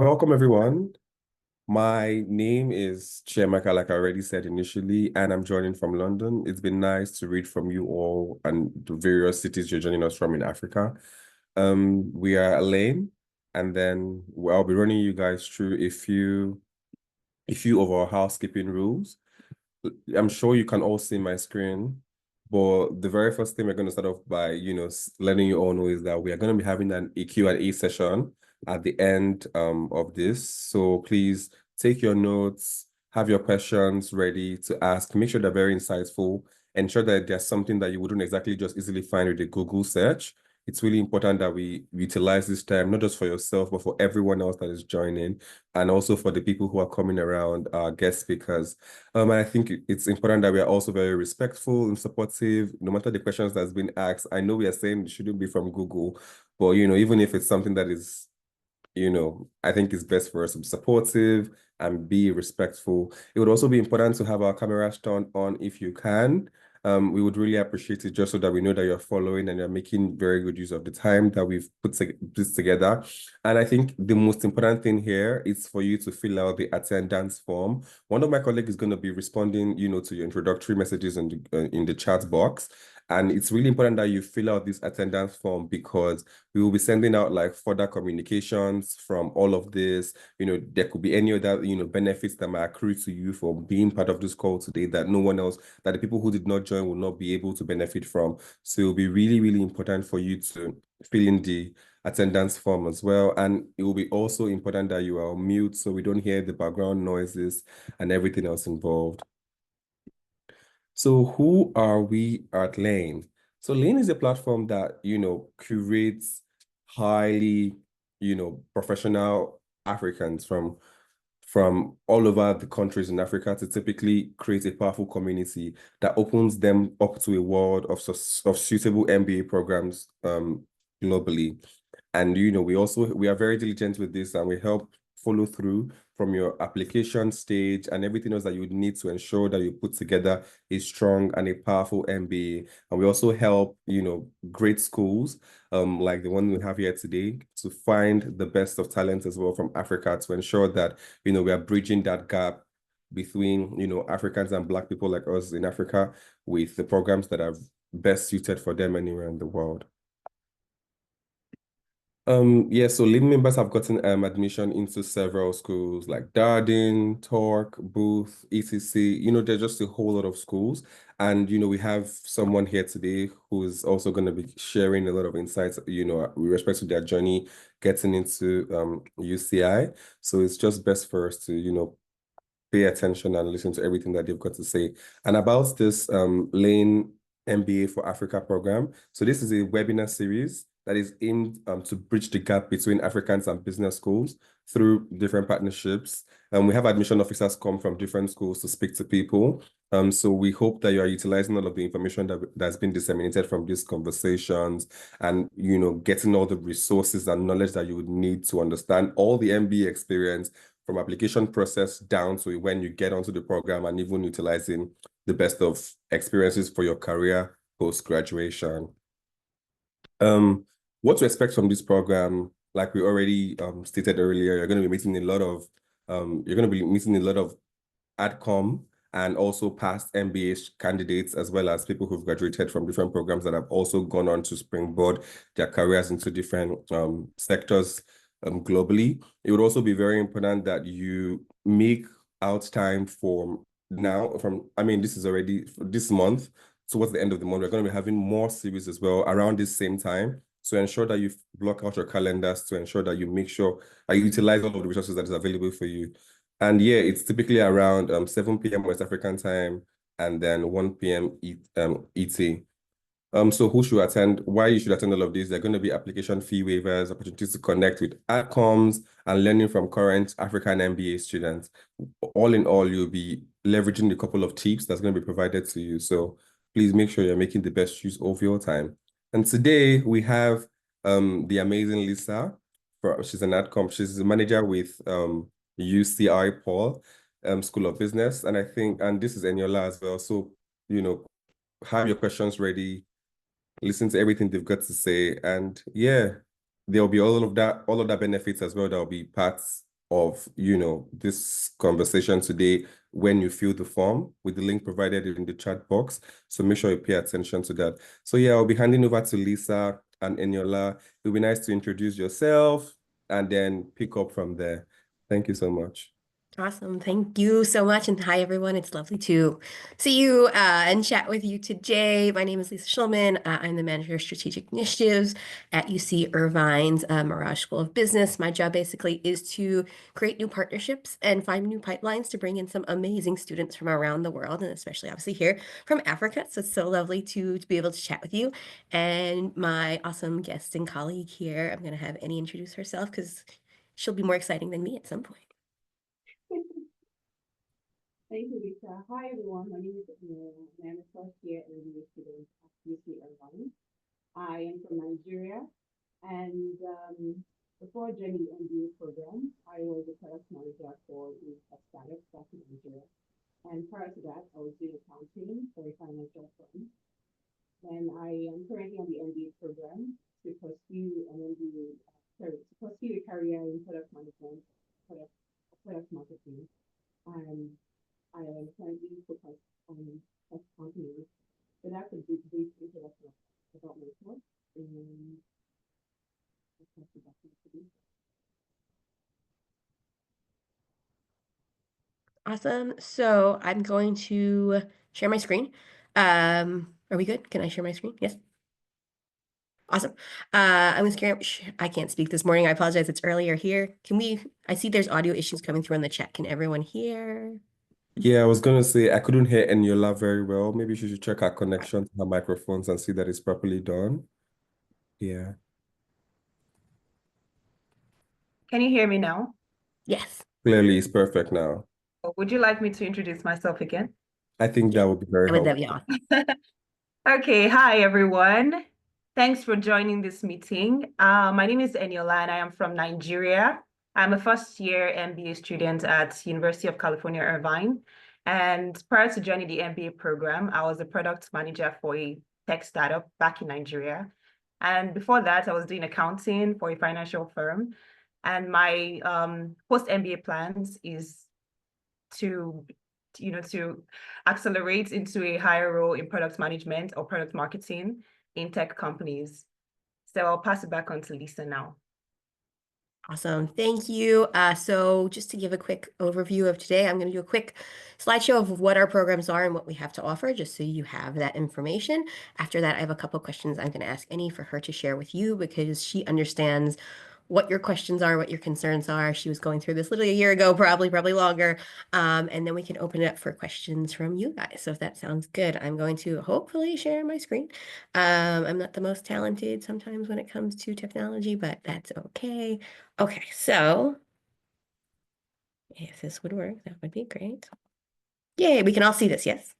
Welcome, everyone. My name is Chiamaka, like I already said initially, and I'm joining from London. It's been nice to read from you all and the various cities you're joining us from in Africa. We are Elaine, and then I'll be running you guys through a few of our housekeeping rules. I'm sure you can all see my screen, but the very first thing we're going to start off by, letting you all know is that we are going to be having an Q&A session at the end of this. So please take your notes, have your questions ready to ask. Make sure they're very insightful. Ensure that there's something that you wouldn't exactly just easily find with a Google search. It's really important that we utilize this time, not just for yourself, but for everyone else that is joining, and also for the people who are coming around, our guest speakers. And I think it's important that we are also very respectful and supportive, no matter the questions that's been asked. I know we are saying it shouldn't be from Google, but even if it's something that is, I think it's best for us to be supportive and be respectful. It would also be important to have our cameras turned on if you can. We would really appreciate it just so that we know that you're following and you're making very good use of the time that we've put this together. And I think the most important thing here is for you to fill out the attendance form. One of my colleagues is going to be responding, to your introductory messages in the chat box. And it's really important that you fill out this attendance form because we will be sending out like further communications from all of this. There could be any other, benefits that might accrue to you for being part of this call today that no one else, that the people who did not join will not be able to benefit from. So it'll be really, really important for you to fill in the attendance form as well. And it will be also important that you are on mute so we don't hear the background noises and everything else involved. So who are we at Lane? So Lane is a platform that, curates highly, professional Africans from all over the countries in Africa to typically create a powerful community that opens them up to a world of suitable MBA programs globally. And we are very diligent with this and we help follow through from your application stage and everything else that you would need to ensure that you put together a strong and a powerful MBA. And we also help, great schools like the one we have here today to find the best of talent as well from Africa to ensure that, we are bridging that gap between, Africans and Black people like us in Africa with the programs that are best suited for them anywhere in the world. Yeah, so lead members have gotten admission into several schools like Darden, Torque, Booth, ECC. There's just a whole lot of schools. And, we have someone here today who is also going to be sharing a lot of insights, with respect to their journey getting into UCI. So it's just best for us to, pay attention and listen to everything that they've got to say. And about this Lane MBA for Africa program. So this is a webinar series that is aimed to bridge the gap between Africans and business schools through different partnerships. We have admission officers come from different schools to speak to people. So we hope that you are utilizing all of the information that's been disseminated from these conversations and, getting all the resources and knowledge that you would need to understand all the MBA experience from application process down to when you get onto the program and even utilizing the best of experiences for your career post-graduation. What to expect from this program, like we already stated earlier, you're going to be meeting a lot of AdCom and also past MBA candidates, as well as people who've graduated from different programs that have also gone on to springboard their careers into different sectors globally. It would also be very important that you make out time this is already this month, towards the end of the month, we're going to be having more series as well around this same time. So ensure that you block out your calendars to ensure that you make sure that you utilize all of the resources that is available for you. And yeah, it's typically around 7 p.m. West African time and then 1 p.m. ET. So who should attend? Why you should attend all of these? There are going to be application fee waivers, opportunities to connect with outcomes, and learning from current African MBA students. All in all, you'll be leveraging a couple of tips that's going to be provided to you. So please make sure you're making the best use of your time. And today we have the amazing Lisa. She's an outcome. She's a manager with UCI Paul School of Business. And this is Eniola as well. So, have your questions ready, listen to everything they've got to say. And yeah, there'll be all of that benefits as well. That'll be parts of, this conversation today when you fill the form with the link provided in the chat box. So make sure you pay attention to that. So yeah, I'll be handing over to Lisa and Eniola. It'll be nice to introduce yourself and then pick up from there. Thank you so much. Awesome. Thank you so much. And hi, everyone. It's lovely to see you and chat with you today. My name is Lisa Schulman. I'm the manager of strategic initiatives at UC Irvine's Merage School of Business. My job basically is to create new partnerships and find new pipelines to bring in some amazing students from around the world, and especially obviously here from Africa. So it's so lovely to be able to chat with you. And my awesome guest and colleague here, I'm going to have Annie introduce herself because she'll be more exciting than me at some point. Thank you, Lisa. Hi, everyone. My name is Emil. I'm a first year MBA student at UC Irvine. I am from Nigeria, and before joining the MBA program, I was a product manager for a startup back in Nigeria. And prior to that, I was doing accounting for a financial firm. And I am currently on the MBA program to pursue an MBA, to pursue a career in product management, product marketing. And I am currently focused on tech companies. So that's a brief introduction about myself. And Awesome. So I'm going to share my screen. Are we good? Can I share my screen? Yes. Awesome. I'm going to I can't speak this morning. I apologize. It's earlier here. I see there's audio issues coming through in the chat. Can everyone hear? Yeah, I was gonna say I couldn't hear Eniola very well. Maybe she should check her connection to her microphones and see that it's properly done. Yeah. can you hear me now? Yes. Clearly, it's perfect now. Would you like me to introduce myself again? I think that would be very That'd be helpful. awesome. Okay, hi everyone. Thanks for joining this meeting. My name is Eniola and I am from Nigeria. I'm a first year MBA student at University of California, Irvine. And prior to joining the MBA program, I was a product manager for a tech startup back in Nigeria. And before that, I was doing accounting for a financial firm. And my post MBA plans is to accelerate into a higher role in product management or product marketing in tech companies. So I'll pass it back on to Lisa now. Awesome. Thank you. So just to give a quick overview of today, I'm going to do a quick slideshow of what our programs are and what we have to offer, just so you have that information. After that, I have a couple questions I'm going to ask Annie for her to share with you because she understands what your questions are, what your concerns are. She was going through this literally a year ago, probably longer. And then we can open it up for questions from you guys. So if that sounds good, I'm going to hopefully share my screen. I'm not the most talented sometimes when it comes to technology, but that's okay. Okay, so if this would work, that would be great. Yay, we can all see this, yes?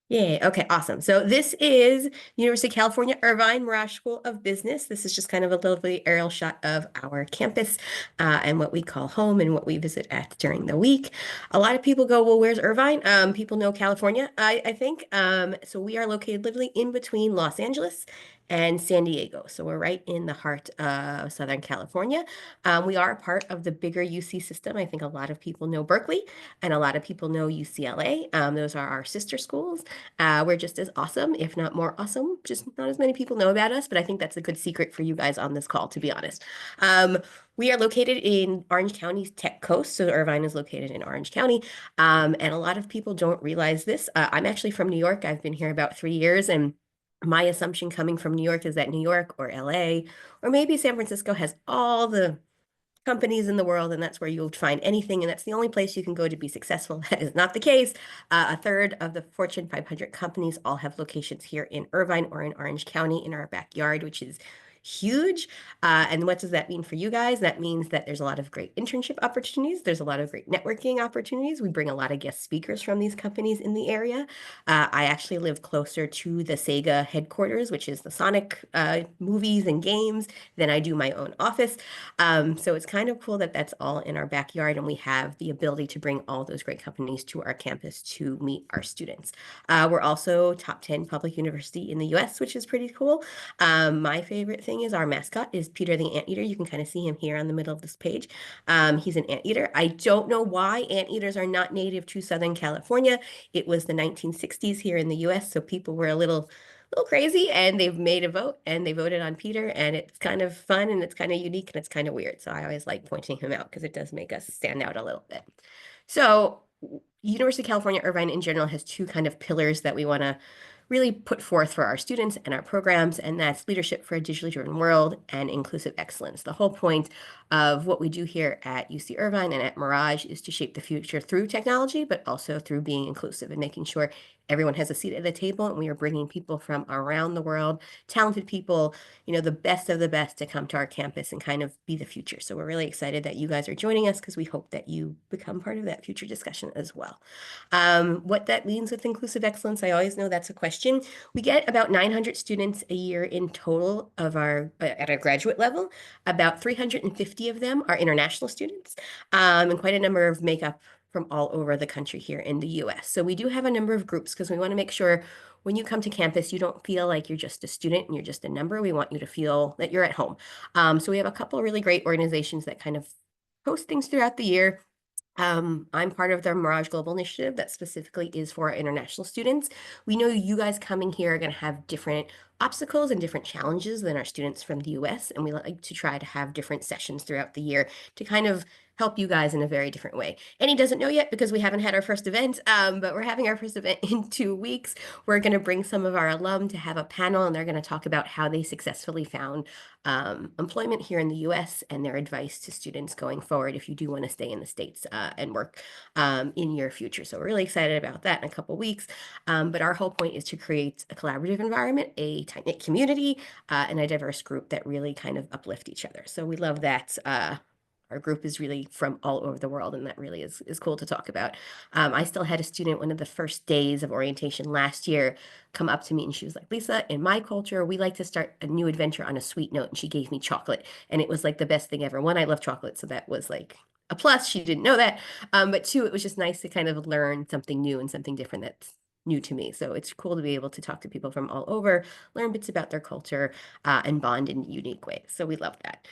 Yay. Okay, awesome. So this is University of California, Irvine, Merage School of Business. This is just kind of a lovely aerial shot of our campus and what we call home and what we visit at during the week. A lot of people go, well, where's Irvine? People know California, I think. So we are located literally in between Los Angeles and San Diego. So we're right in the heart of Southern California. We are a part of the bigger UC system. I think a lot of people know Berkeley and a lot of people know UCLA. Those are our sister schools. We're just as awesome, if not more awesome. Just not as many people know about us, but I think that's a good secret for you guys on this call, to be honest. We are located in Orange County's Tech Coast. So Irvine is located in Orange County. And a lot of people don't realize this. I'm actually from New York. I've been here about 3 years, and my assumption coming from New York is that New York or LA or maybe San Francisco has all the companies in the world, and that's where you'll find anything, and that's the only place you can go to be successful. That is not the case. A third of the Fortune 500 companies all have locations here in Irvine or in Orange County in our backyard, which is huge. And what does that mean for you guys? That means that there's a lot of great internship opportunities. There's a lot of great networking opportunities. We bring a lot of guest speakers from these companies in the area. I actually live closer to the Sega headquarters, which is the Sonic movies and games, than I do my own office. So it's kind of cool that that's all in our backyard, and we have the ability to bring all those great companies to our campus to meet our students. We're also top 10 public university in the US, which is pretty cool. My favorite thing thing is our mascot is Peter the Anteater. You can kind of see him here on the middle of this page. He's an anteater. I don't know why anteaters are not native to Southern California. It was the 1960s here in the US, so people were a little crazy, and they've made a vote and they voted on Peter, and it's kind of fun and it's kind of unique and it's kind of weird. So I always like pointing him out because it does make us stand out a little bit. So University of California, Irvine in general has two kind of pillars that we want to really put forth for our students and our programs, and that's leadership for a digitally driven world and inclusive excellence. The whole point of what we do here at UC Irvine and at Merage is to shape the future through technology, but also through being inclusive and making sure everyone has a seat at the table, and we are bringing people from around the world, talented people, the best of the best, to come to our campus and kind of be the future. So we're really excited that you guys are joining us, because we hope that you become part of that future discussion as well. What that means with inclusive excellence, I always know that's a question. We get about 900 students a year in total of at our graduate level. About 350 of them are international students, and quite a number of makeup from all over the country here in the US. So we do have a number of groups, because we want to make sure when you come to campus, you don't feel like you're just a student and you're just a number. We want you to feel that you're at home. So we have a couple of really great organizations that kind of host things throughout the year. I'm part of the Merage Global Initiative that specifically is for our international students. We know you guys coming here are going to have different obstacles and different challenges than our students from the US, and we like to try to have different sessions throughout the year to kind of help you guys in a very different way. Annie doesn't know yet because we haven't had our first event, but we're having our first event in 2 weeks. We're going to bring some of our alum to have a panel, and they're going to talk about how they successfully found employment here in the US and their advice to students going forward if you do want to stay in the States and work in your future. So we're really excited about that in a couple weeks. But our whole point is to create a collaborative environment, a tight-knit community, and a diverse group that really kind of uplift each other. So we love that our group is really from all over the world, and that really is cool to talk about. I still had a student, one of the first days of orientation last year, come up to me and she was like, Lisa, in my culture, we like to start a new adventure on a sweet note. And she gave me chocolate, and it was like the best thing ever. One, I love chocolate, so that was like a plus. She didn't know that. But two, it was just nice to kind of learn something new and something different that's new to me. So it's cool to be able to talk to people from all over, learn bits about their culture, and bond in unique ways. So we love that.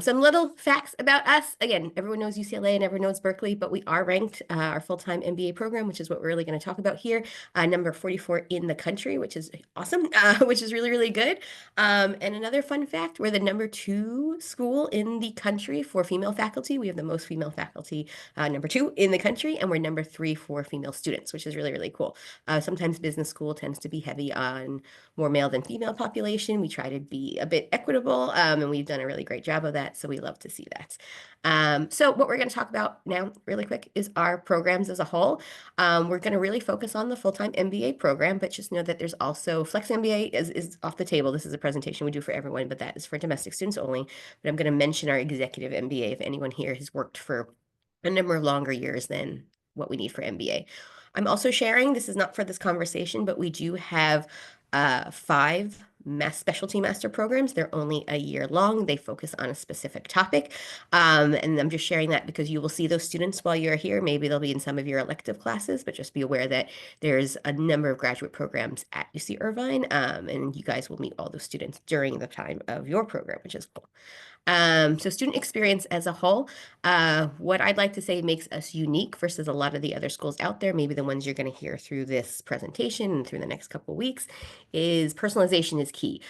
Some little facts about us. Again, everyone knows UCLA and everyone knows Berkeley, but we are ranked our full-time MBA program, which is what we're really going to talk about here, number 44 in the country, which is awesome, which is really, really good. And another fun fact, we're the number 2 school in the country for female faculty. We have the most female faculty, number 2 in the country, and we're number 3 for female students, which is really, really cool. Sometimes business school tends to be heavy on more male than female population. We try to be a bit equitable, and we've done a really great job of that, so we love to see that. So what we're going to talk about now really quick is our programs as a whole. We're going to really focus on the full-time MBA program, but just know that there's also Flex MBA is off the table. This is a presentation we do for everyone, but that is for domestic students only. But I'm going to mention our executive MBA if anyone here has worked for a number of longer years than what we need for MBA. I'm also sharing, this is not for this conversation, but we do have 5 specialty master programs. They're only a year long. They focus on a specific topic. And I'm just sharing that because you will see those students while you're here. Maybe they'll be in some of your elective classes, but just be aware that there's a number of graduate programs at UC Irvine, and you guys will meet all those students during the time of your program, which is cool. So student experience as a whole, what I'd like to say makes us unique versus a lot of the other schools out there, maybe the ones you're going to hear through this presentation and through the next couple of weeks, is personalization is key.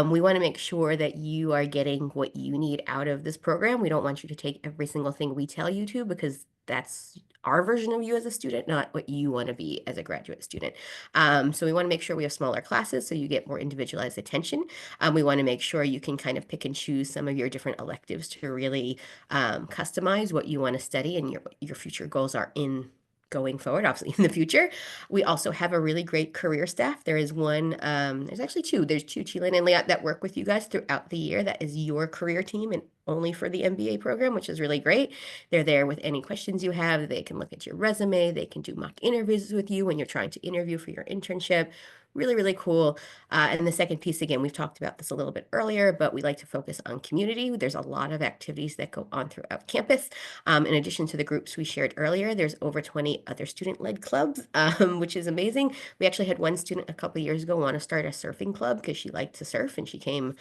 We want to make sure that you are getting what you need out of this program. We don't want you to take every single thing we tell you to, because that's our version of you as a student, not what you want to be as a graduate student. So we want to make sure we have smaller classes so you get more individualized attention. We want to make sure you can kind of pick and choose some of your different electives to really customize what you want to study and your future goals are in going forward, obviously in the future. We also have a really great career staff. There is one, there's actually 2. There's 2, Chilan and Liat, that work with you guys throughout the year. That is your career team and only for the MBA program, which is really great. They're there with any questions you have. They can look at your resume. They can do mock interviews with you when you're trying to interview for your internship. Really, really cool. And the second piece, again, we've talked about this a little bit earlier, but we like to focus on community. There's a lot of activities that go on throughout campus. In addition to the groups we shared earlier, there's over 20 other student-led clubs, which is amazing. We actually had one student a couple of years ago want to start a surfing club because she liked to surf, and she came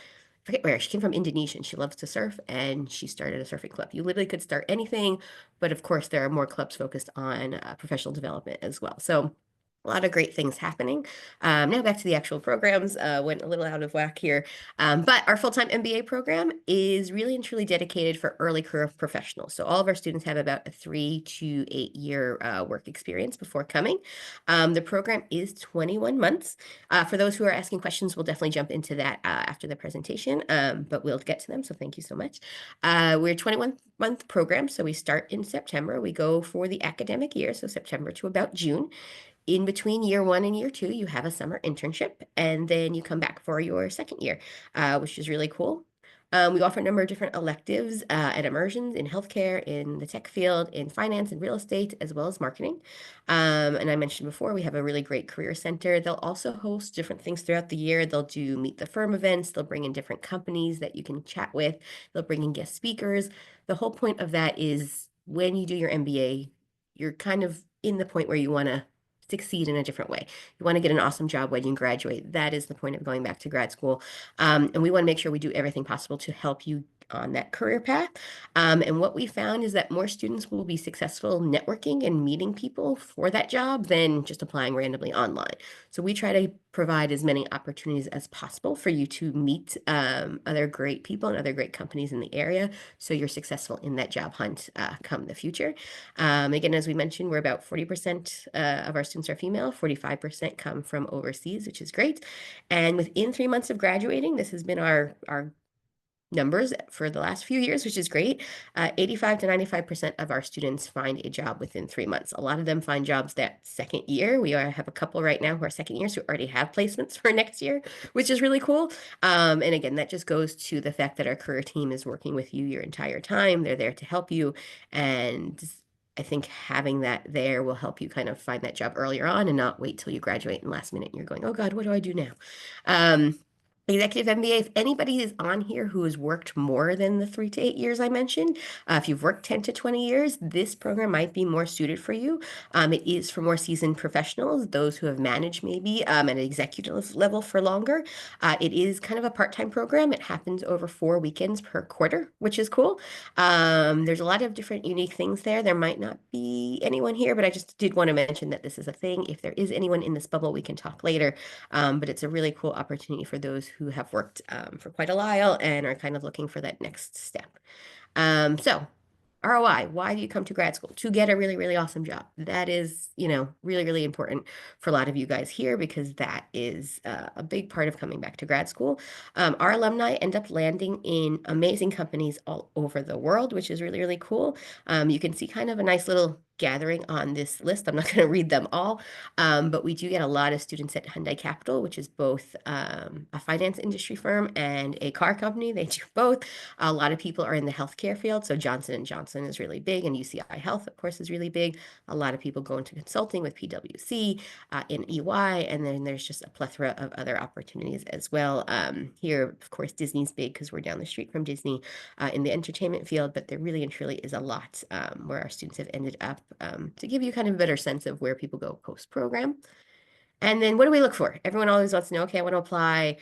forget where she came from, Indonesia, and she loves to surf, and she started a surfing club. You literally could start anything, but of course there are more clubs focused on professional development as well. So a lot of great things happening. Now back to the actual programs. Went a little out of whack here. But our full-time MBA program is really and truly dedicated for early career professionals. So all of our students have about a 3 to 8 year work experience before coming. The program is 21 months. For those who are asking questions, we'll definitely jump into that after the presentation, but we'll get to them. So thank you so much. We're a 21-month program. So we start in September. We go for the academic year, so September to about June. In between year 1 and year 2, you have a summer internship, and then you come back for your second year, which is really cool. We offer a number of different electives and immersions in healthcare, in the tech field, in finance and real estate, as well as marketing. And I mentioned before, we have a really great career center. They'll also host different things throughout the year. They'll do meet the firm events. They'll bring in different companies that you can chat with. They'll bring in guest speakers. The whole point of that is when you do your MBA, you're kind of in the point where you want to succeed in a different way. You want to get an awesome job when you graduate. That is the point of going back to grad school. And we want to make sure we do everything possible to help you on that career path. And what we found is that more students will be successful networking and meeting people for that job than just applying randomly online. So we try to provide as many opportunities as possible for you to meet other great people and other great companies in the area, so you're successful in that job hunt come the future. Again, as we mentioned, we're about 40% of our students are female, 45% come from overseas, which is great. And within 3 months of graduating, this has been our numbers for the last few years, which is great. 85 to 95% of our students find a job within 3 months. A lot of them find jobs that second year. We have a couple right now who are second years who already have placements for next year, which is really cool. And again, that just goes to the fact that our career team is working with you your entire time. They're there to help you. And I think having that there will help you kind of find that job earlier on and not wait till you graduate and last minute and you're going, oh God, what do I do now? Executive MBA, if anybody is on here who has worked more than the 3 to 8 years I mentioned, if you've worked 10 to 20 years, this program might be more suited for you. It is for more seasoned professionals, those who have managed maybe at an executive level for longer. It is kind of a part-time program. It happens over 4 weekends per quarter, which is cool. There's a lot of different unique things there. There might not be anyone here, but I just did want to mention that this is a thing. If there is anyone in this bubble, we can talk later. But it's a really cool opportunity for those who have worked for quite a while and are kind of looking for that next step. So ROI, why do you come to grad school? To get a really, really awesome job. That is, really, really important for a lot of you guys here because that is a big part of coming back to grad school. Our alumni end up landing in amazing companies all over the world, which is really, really cool. You can see kind of a nice little gathering on this list. I'm not going to read them all, but we do get a lot of students at Hyundai Capital, which is both a finance industry firm and a car company. They do both. A lot of people are in the healthcare field, so Johnson & Johnson is really big, and UCI Health, of course, is really big. A lot of people go into consulting with PwC, in EY, and then there's just a plethora of other opportunities as well. Here, of course, Disney's big because we're down the street from Disney in the entertainment field, but there really and truly is a lot where our students have ended up to give you kind of a better sense of where people go post-program. And then what do we look for? Everyone always wants to know, okay, I want to apply.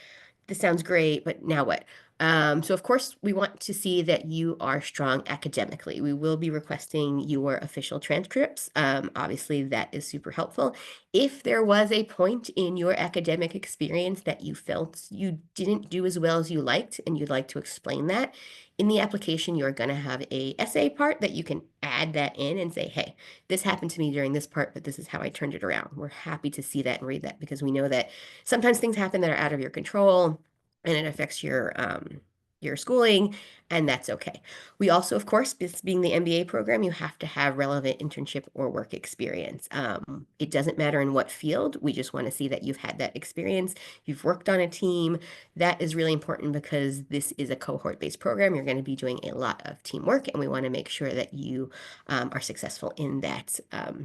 This sounds great, but now what? So of course, we want to see that you are strong academically. We will be requesting your official transcripts. Obviously, that is super helpful. If there was a point in your academic experience that you felt you didn't do as well as you liked, and you'd like to explain that, in the application, you're going to have a essay part that you can add that in and say, hey, this happened to me during this part, but this is how I turned it around. We're happy to see that and read that because we know that sometimes things happen that are out of your control and it affects your schooling, and that's okay. We also, of course, this being the MBA program, you have to have relevant internship or work experience. It doesn't matter in what field. We just want to see that you've had that experience. You've worked on a team. That is really important because this is a cohort-based program. You're going to be doing a lot of teamwork, and we want to make sure that you are successful in that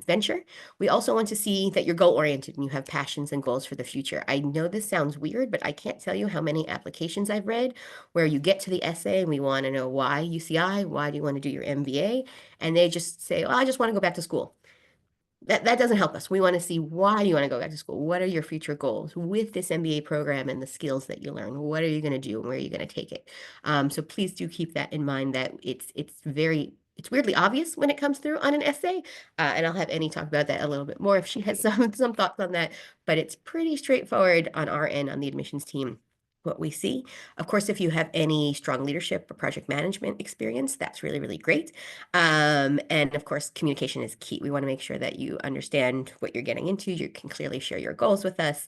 venture. We also want to see that you're goal-oriented and you have passions and goals for the future. I know this sounds weird, but I can't tell you how many applications I've read where you get to the essay and we want to know why UCI, why do you want to do your MBA? And they just say, oh, I just want to go back to school. that doesn't help us. We want to see why you want to go back to school. What are your future goals with this MBA program and the skills that you learn? What are you going to do and where are you going to take it? So please do keep that in mind, that it's weirdly obvious when it comes through on an essay. And I'll have Annie talk about that a little bit more if she has some thoughts on that. But it's pretty straightforward on our end, on the admissions team, what we see. Of course, if you have any strong leadership or project management experience, that's really, really great. And of course, communication is key. We want to make sure that you understand what you're getting into. You can clearly share your goals with us.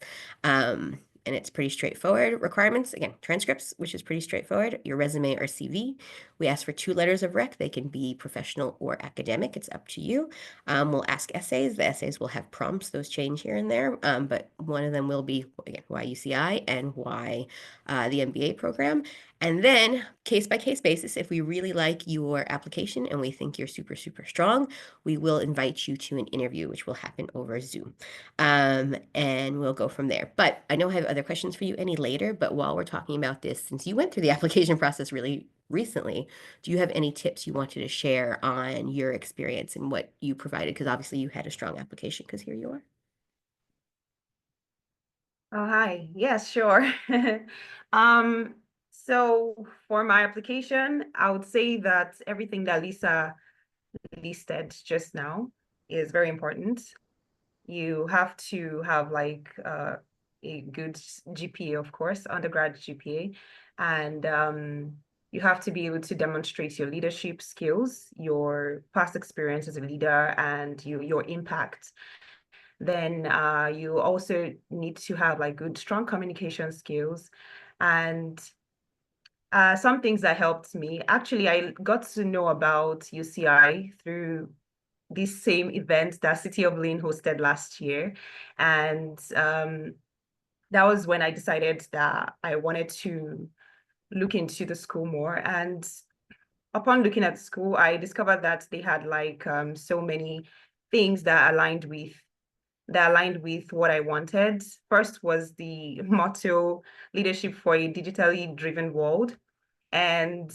And it's pretty straightforward. Requirements, again, transcripts, which is pretty straightforward, your resume or CV. We ask for 2 letters of rec. They can be professional or academic. It's up to you. We'll ask essays. The essays will have prompts. Those change here and there. But one of them will be, again, why UCI and why the MBA program. And then case by case basis, if we really like your application and we think you're super, super strong, we will invite you to an interview, which will happen over Zoom. And we'll go from there. But I know I have other questions for you any later, but while we're talking about this, since you went through the application process really recently, do you have any tips you wanted to share on your experience and what you provided? Because obviously you had a strong application, because here you are. Oh, hi. Yes, sure. So for my application, I would say that everything that Lisa listed just now is very important. You have to have like a good GPA, of course, undergrad GPA, and you have to be able to demonstrate your leadership skills, your past experience as a leader, and your impact. Then you also need to have like good, strong communication skills. And some things that helped me, actually, I got to know about UCI through this same event that City of Lynn hosted last year. And that was when I decided that I wanted to look into the school more. And upon looking at the school, I discovered that they had like so many things that aligned with what I wanted. First was the motto, leadership for a digitally driven world. And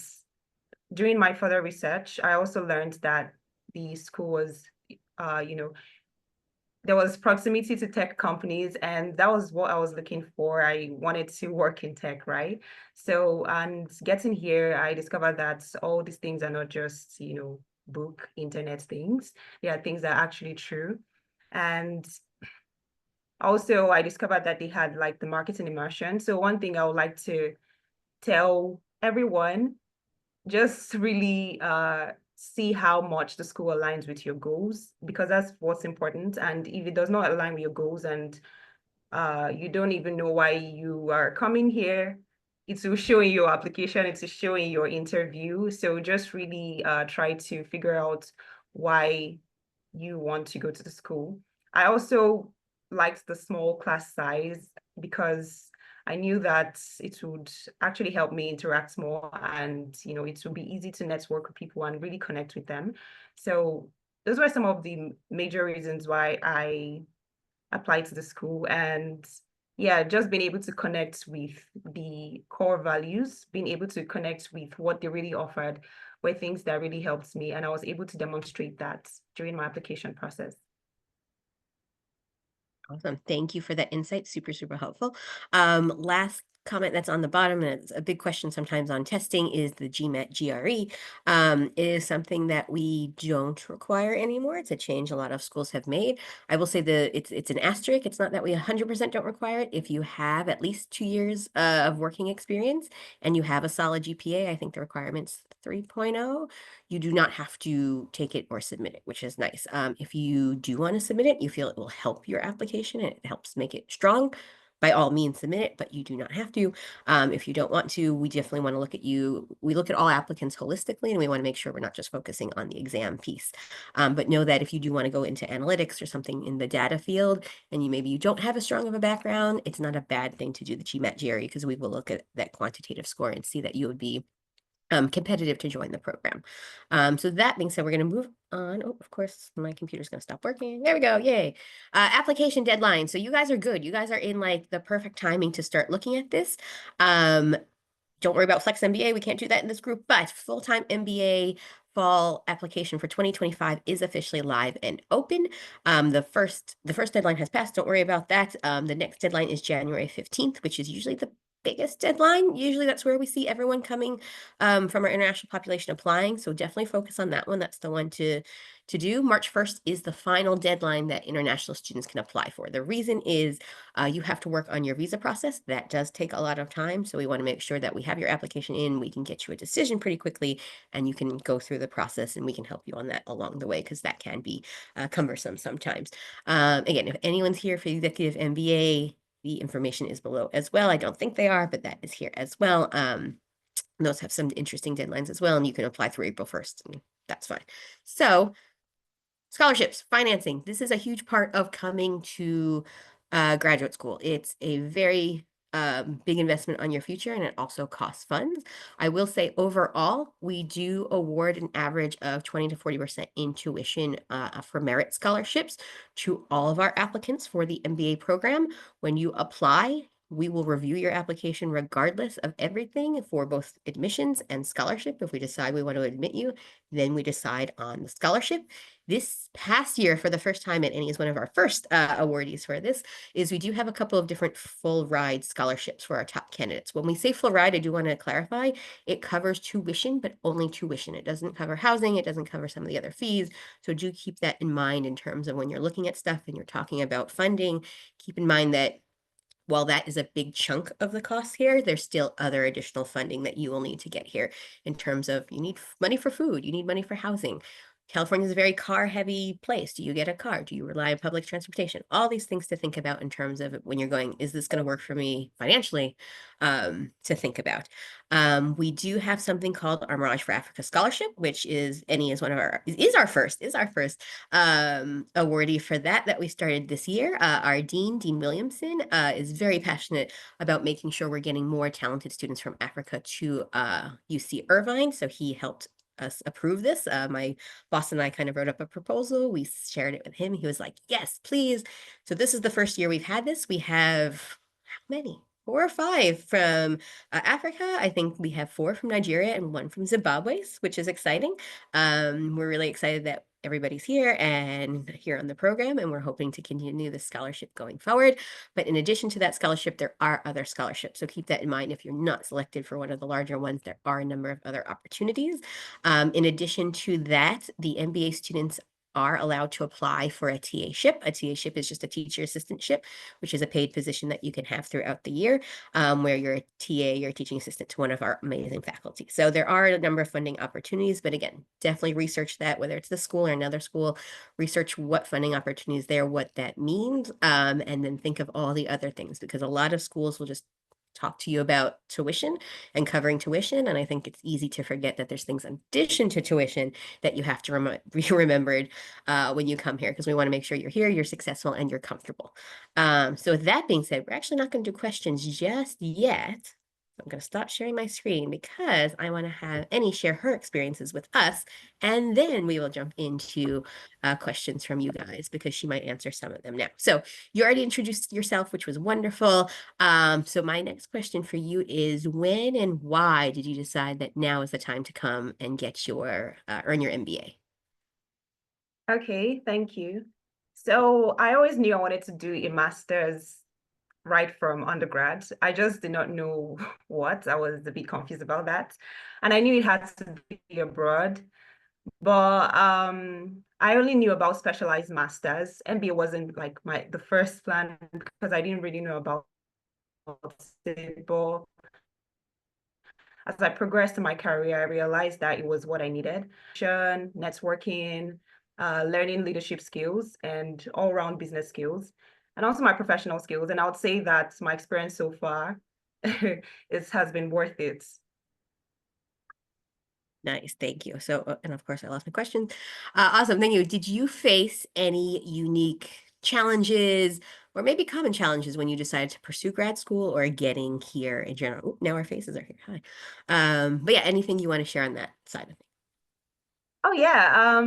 during my further research, I also learned that the school was, there was proximity to tech companies, and that was what I was looking for. I wanted to work in tech, right? So, and getting here, I discovered that all these things are not just, book, internet things. They are things that are actually true. And also, I discovered that they had like the marketing immersion. So one thing I would like to tell everyone, just really see how much the school aligns with your goals, because that's what's important. And if it does not align with your goals and you don't even know why you are coming here, it will show in your application, it will show in your interview. So just really try to figure out why you want to go to the school. I also liked the small class size because I knew that it would actually help me interact more, and it would be easy to network with people and really connect with them. So those were some of the major reasons why I applied to the school. And yeah, just being able to connect with the core values, being able to connect with what they really offered were things that really helped me. And I was able to demonstrate that during my application process. Awesome. Thank you for that insight. Super, super helpful. Last comment that's on the bottom, and it's a big question sometimes on testing, is the GMAT GRE. It is something that we don't require anymore. It's a change a lot of schools have made. I will say that it's an asterisk. It's not that we 100% don't require it. If you have at least 2 years of working experience and you have a solid GPA, I think the requirement's 3.0. You do not have to take it or submit it, which is nice. If you do want to submit it, you feel it will help your application and it helps make it strong, by all means submit it, but you do not have to. If you don't want to, we definitely want to look at you. We look at all applicants holistically, and we want to make sure we're not just focusing on the exam piece. But know that if you do want to go into analytics or something in the data field, and maybe you don't have as strong of a background, it's not a bad thing to do the GMAT GRE, because we will look at that quantitative score and see that you would be competitive to join the program. So that being said, we're going to move on. Oh, of course, my computer's going to stop working. There we go. Yay. Application deadline. So you guys are good. You guys are in like the perfect timing to start looking at this. Don't worry about Flex MBA. We can't do that in this group, but full-time MBA fall application for 2025 is officially live and open. The first deadline has passed. Don't worry about that. The next deadline is January 15th, which is usually the biggest deadline. Usually that's where we see everyone coming from our international population applying. So definitely focus on that one. That's the one to do. March 1st is the final deadline that international students can apply for. The reason is you have to work on your visa process. That does take a lot of time. So we want to make sure that we have your application in, we can get you a decision pretty quickly, and you can go through the process, and we can help you on that along the way, because that can be cumbersome sometimes. Again, if anyone's here for executive MBA, the information is below as well. I don't think they are, but that is here as well. Those have some interesting deadlines as well, and you can apply through April 1st. And that's fine. So scholarships, financing. This is a huge part of coming to graduate school. It's a very big investment on your future, and it also costs funds. I will say overall, we do award an average of 20 to 40% in tuition for merit scholarships to all of our applicants for the MBA program. When you apply, we will review your application regardless of everything for both admissions and scholarship. If we decide we want to admit you, then we decide on the scholarship. This past year, for the first time, and Annie is one of our first awardees for this, is we do have a couple of different full ride scholarships for our top candidates. When we say full ride, I do want to clarify, it covers tuition, but only tuition. It doesn't cover housing. It doesn't cover some of the other fees. So do keep that in mind in terms of when you're looking at stuff and you're talking about funding. Keep in mind that while that is a big chunk of the cost here, there's still other additional funding that you will need to get here in terms of you need money for food, you need money for housing. California is a very car-heavy place. Do you get a car? Do you rely on public transportation? All these things to think about in terms of when you're going, is this going to work for me financially, to think about. We do have something called our Merage for Africa Scholarship, which is our first awardee for that we started this year. Our Dean Williamson, is very passionate about making sure we're getting more talented students from Africa to UC Irvine. So he helped us approve this. My boss and I kind of wrote up a proposal. We shared it with him. He was like, yes, please. So this is the first year we've had this. We have how many? 4 or 5 from Africa. I think we have 4 from Nigeria and 1 from Zimbabwe, which is exciting. We're really excited that everybody's here and here on the program, and we're hoping to continue the scholarship going forward. But in addition to that scholarship, there are other scholarships. So keep that in mind. If you're not selected for one of the larger ones, there are a number of other opportunities. In addition to that, the MBA students are allowed to apply for a TA-ship. A TA-ship is just a teacher assistantship, which is a paid position that you can have throughout the year, where you're a TA, you're a teaching assistant to one of our amazing faculty. So there are a number of funding opportunities, but again, definitely research that, whether it's the school or another school, research what funding opportunities there, what that means, and then think of all the other things, because a lot of schools will just talk to you about tuition and covering tuition. And I think it's easy to forget that there's things in addition to tuition that you have to be remembered when you come here, because we want to make sure you're here, you're successful, and you're comfortable. So with that being said, we're actually not going to do questions just yet. I'm going to stop sharing my screen because I want to have Annie share her experiences with us, and then we will jump into questions from you guys, because she might answer some of them now. So you already introduced yourself, which was wonderful. So my next question for you is, when and why did you decide that now is the time to come and get your earn your MBA? Okay, thank you. So I always knew I wanted to do a master's right from undergrad. I just did not know what. I was a bit confused about that. And I knew it had to be abroad. But I only knew about specialized masters. MBA wasn't like the first plan, because I didn't really know about it. But as I progressed in my career, I realized that it was what I needed. Networking, learning leadership skills, and all-round business skills, and also my professional skills. And I would say that my experience so far has been worth it. Nice, thank you. So, and of course, I lost my question. Awesome, thank you. Did you face any unique challenges, or maybe common challenges, when you decided to pursue grad school or getting here in general? Ooh, now our faces are here. Hi. But yeah, anything you want to share on that side of things? Oh yeah.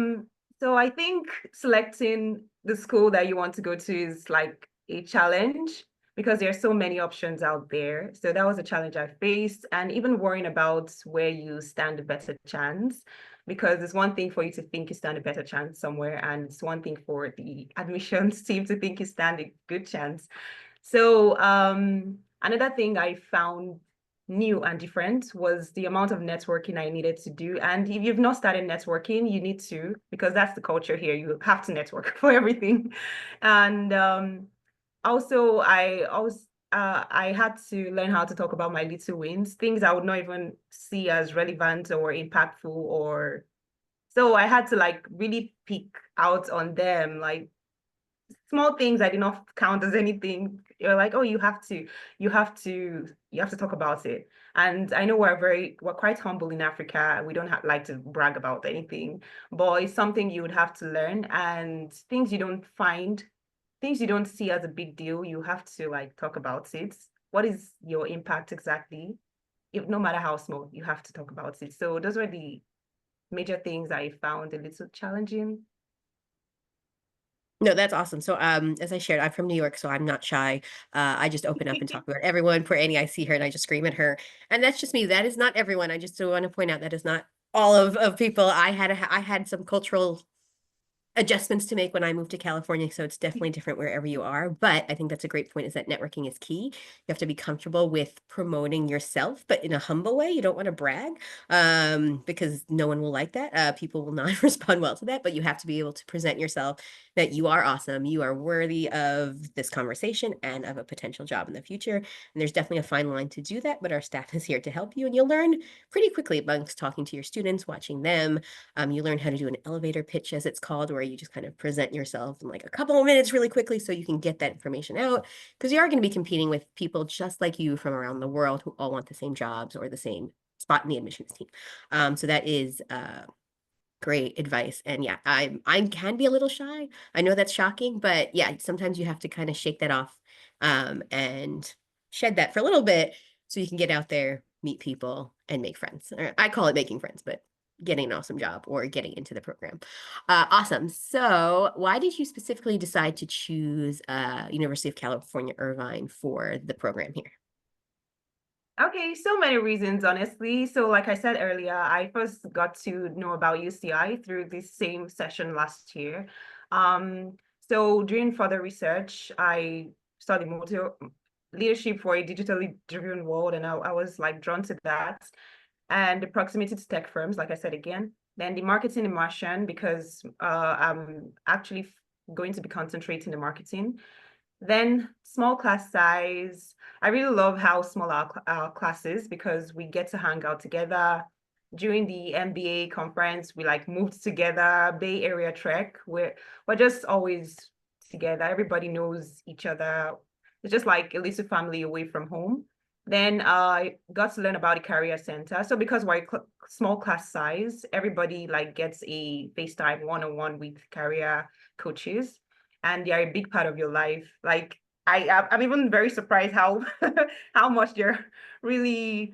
So I think selecting the school that you want to go to is like a challenge, because there are so many options out there. So that was a challenge I faced, and even worrying about where you stand a better chance. because it's one thing for you to think you stand a better chance somewhere, and it's one thing for the admissions team to think you stand a good chance. So another thing I found new and different was the amount of networking I needed to do. And if you've not started networking, you need to, because that's the culture here. You have to network for everything. And also, I had to learn how to talk about my little wins, things I would not even see as relevant or impactful, or so I had to like really pick out on them, like small things I did not count as anything. You're like, oh, you have to talk about it. And I know we're quite humble in Africa. We don't like to brag about anything, but it's something you would have to learn, and things you don't see as a big deal, you have to like talk about it. What is your impact exactly? If no matter how small, you have to talk about it. So those were the major things I found a little challenging. No, that's awesome. So, as I shared, I'm from New York, so I'm not shy. I just open up and talk about everyone. For Annie, I see her and I just scream at her, and that's just me. That is not everyone. I just want to point out that is not all of people. I had some cultural adjustments to make when I moved to California, so it's definitely different wherever you are. But I think that's a great point, is that networking is key. You have to be comfortable with promoting yourself, but in a humble way. You don't want to brag, because no one will like that. People will not respond well to that, but you have to be able to present yourself that you are awesome, you are worthy of this conversation and of a potential job in the future. And there's definitely a fine line to do that, but our staff is here to help you, and you'll learn pretty quickly amongst talking to your students, watching them. You learn how to do an elevator pitch, as it's called, where you just kind of present yourself in like a couple of minutes really quickly so you can get that information out, because you are going to be competing with people just like you from around the world who all want the same jobs or the same spot in the admissions team. So that is great advice. And yeah, I can be a little shy. I know that's shocking, but yeah, sometimes you have to kind of shake that off, and shed that for a little bit so you can get out there, meet people, and make friends. Or I call it making friends, but getting an awesome job or getting into the program. Awesome. So why did you specifically decide to choose University of California, Irvine for the program here? Okay, so many reasons, honestly. So like I said earlier, I first got to know about UCI through this same session last year. So during further research, I studied leadership for a digitally driven world, and I was like drawn to that. And the proximity to tech firms, like I said again. Then the marketing immersion, because I'm actually going to be concentrating in marketing. Then small class size. I really love how small our class is, because we get to hang out together. During the MBA conference, we like moved together, Bay Area Trek. We're just always together. Everybody knows each other. It's just like a little family away from home. Then I got to learn about the career center. So because we're small class size, everybody like gets a FaceTime one-on-one with career coaches, and they are a big part of your life. Like I'm even very surprised how how much they're really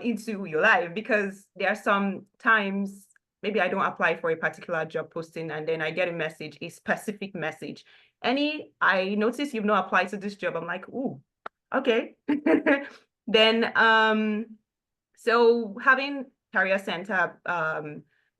into your life, because there are some times maybe I don't apply for a particular job posting and then I get a specific message. I notice you've not applied to this job. I'm like, ooh, okay. Then so having career center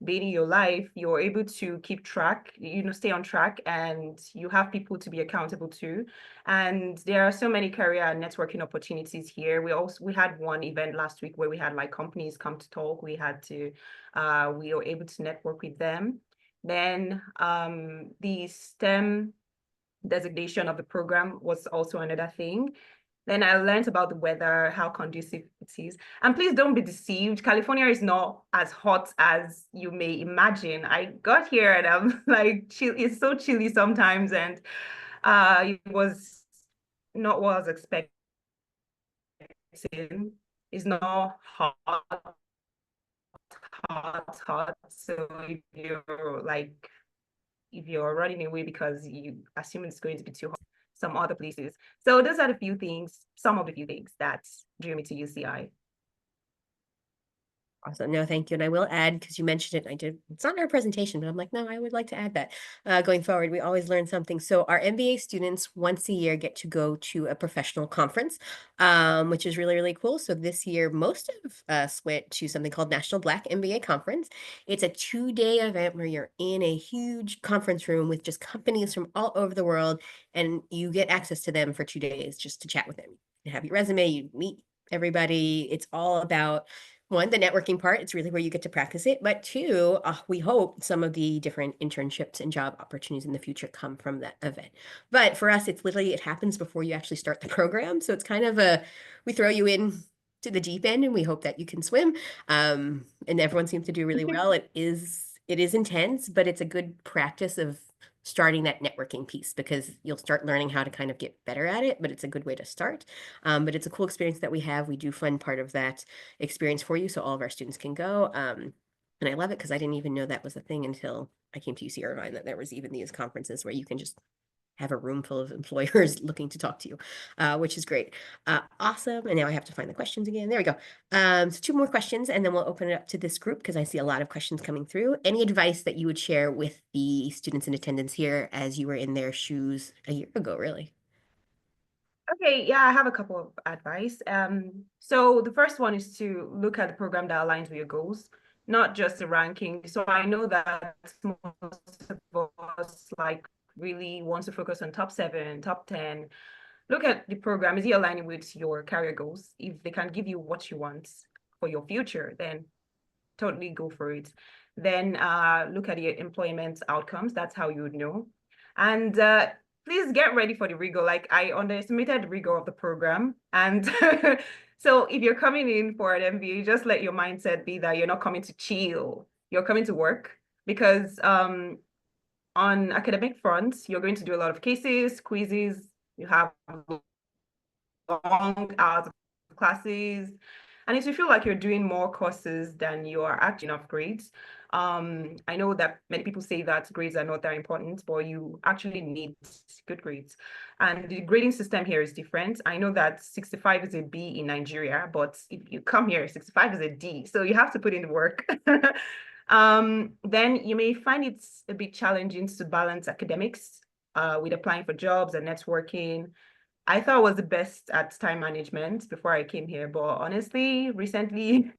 being in your life, you're able to keep track, stay on track, and you have people to be accountable to. And there are so many career networking opportunities here. We had one event last week where we had like companies come to talk. We were able to network with them. Then the STEM designation of the program was also another thing. Then I learned about the weather, how conducive it is. And please don't be deceived. California is not as hot as you may imagine. I got here and I'm like, it's so chilly sometimes. And it was not what I was expecting. It's not hot. So if you're running away because you assume it's going to be too hot, some other places. So those are some of the few things that drew me to UCI. Awesome. No, thank you. And I will add, because you mentioned it, it's not in our presentation, but I'm like, no, I would like to add that. Going forward, we always learn something. So our MBA students once a year get to go to a professional conference, which is really, really cool. So this year, most of us went to something called National Black MBA Conference. It's a 2-day event where you're in a huge conference room with just companies from all over the world, and you get access to them for 2 days just to chat with them. You have your resume, you meet everybody. It's all about, one, the networking part. It's really where you get to practice it. But two, we hope some of the different internships and job opportunities in the future come from that event. But for us, it's literally, it happens before you actually start the program. So it's kind of we throw you in to the deep end and we hope that you can swim. And everyone seems to do really well. It is intense, but it's a good practice of starting that networking piece, because you'll start learning how to kind of get better at it, but it's a good way to start. But it's a cool experience that we have. We do fund part of that experience for you so all of our students can go. And I love it because I didn't even know that was a thing until I came to UC Irvine, that there was even these conferences where you can just have a room full of employers looking to talk to you, which is great. Awesome. And now I have to find the questions again. There we go. So 2 more questions, and then we'll open it up to this group because I see a lot of questions coming through. Any advice that you would share with the students in attendance here as you were in their shoes a year ago, really? Okay, yeah, I have a couple of advice. So the first one is to look at the program that aligns with your goals, not just the ranking. So I know that most of us really want to focus on top 7, top 10. Look at the program. Is it aligning with your career goals? If they can give you what you want for your future, then totally go for it. Then look at your employment outcomes. That's how you would know. And please get ready for the rigor. Like, I underestimated the rigor of the program. And so if you're coming in for an MBA, just let your mindset be that you're not coming to chill. You're coming to work, because on academic fronts, you're going to do a lot of cases, quizzes. You have long hours of classes. And if you feel like you're doing more courses than you are actually enough grades, I know that many people say that grades are not that important, but you actually need good grades. And the grading system here is different. I know that 65 is a B in Nigeria, but if you come here, 65 is a D. So you have to put in the work. Then you may find it's a bit challenging to balance academics with applying for jobs and networking. I thought I was the best at time management before I came here, but honestly, recently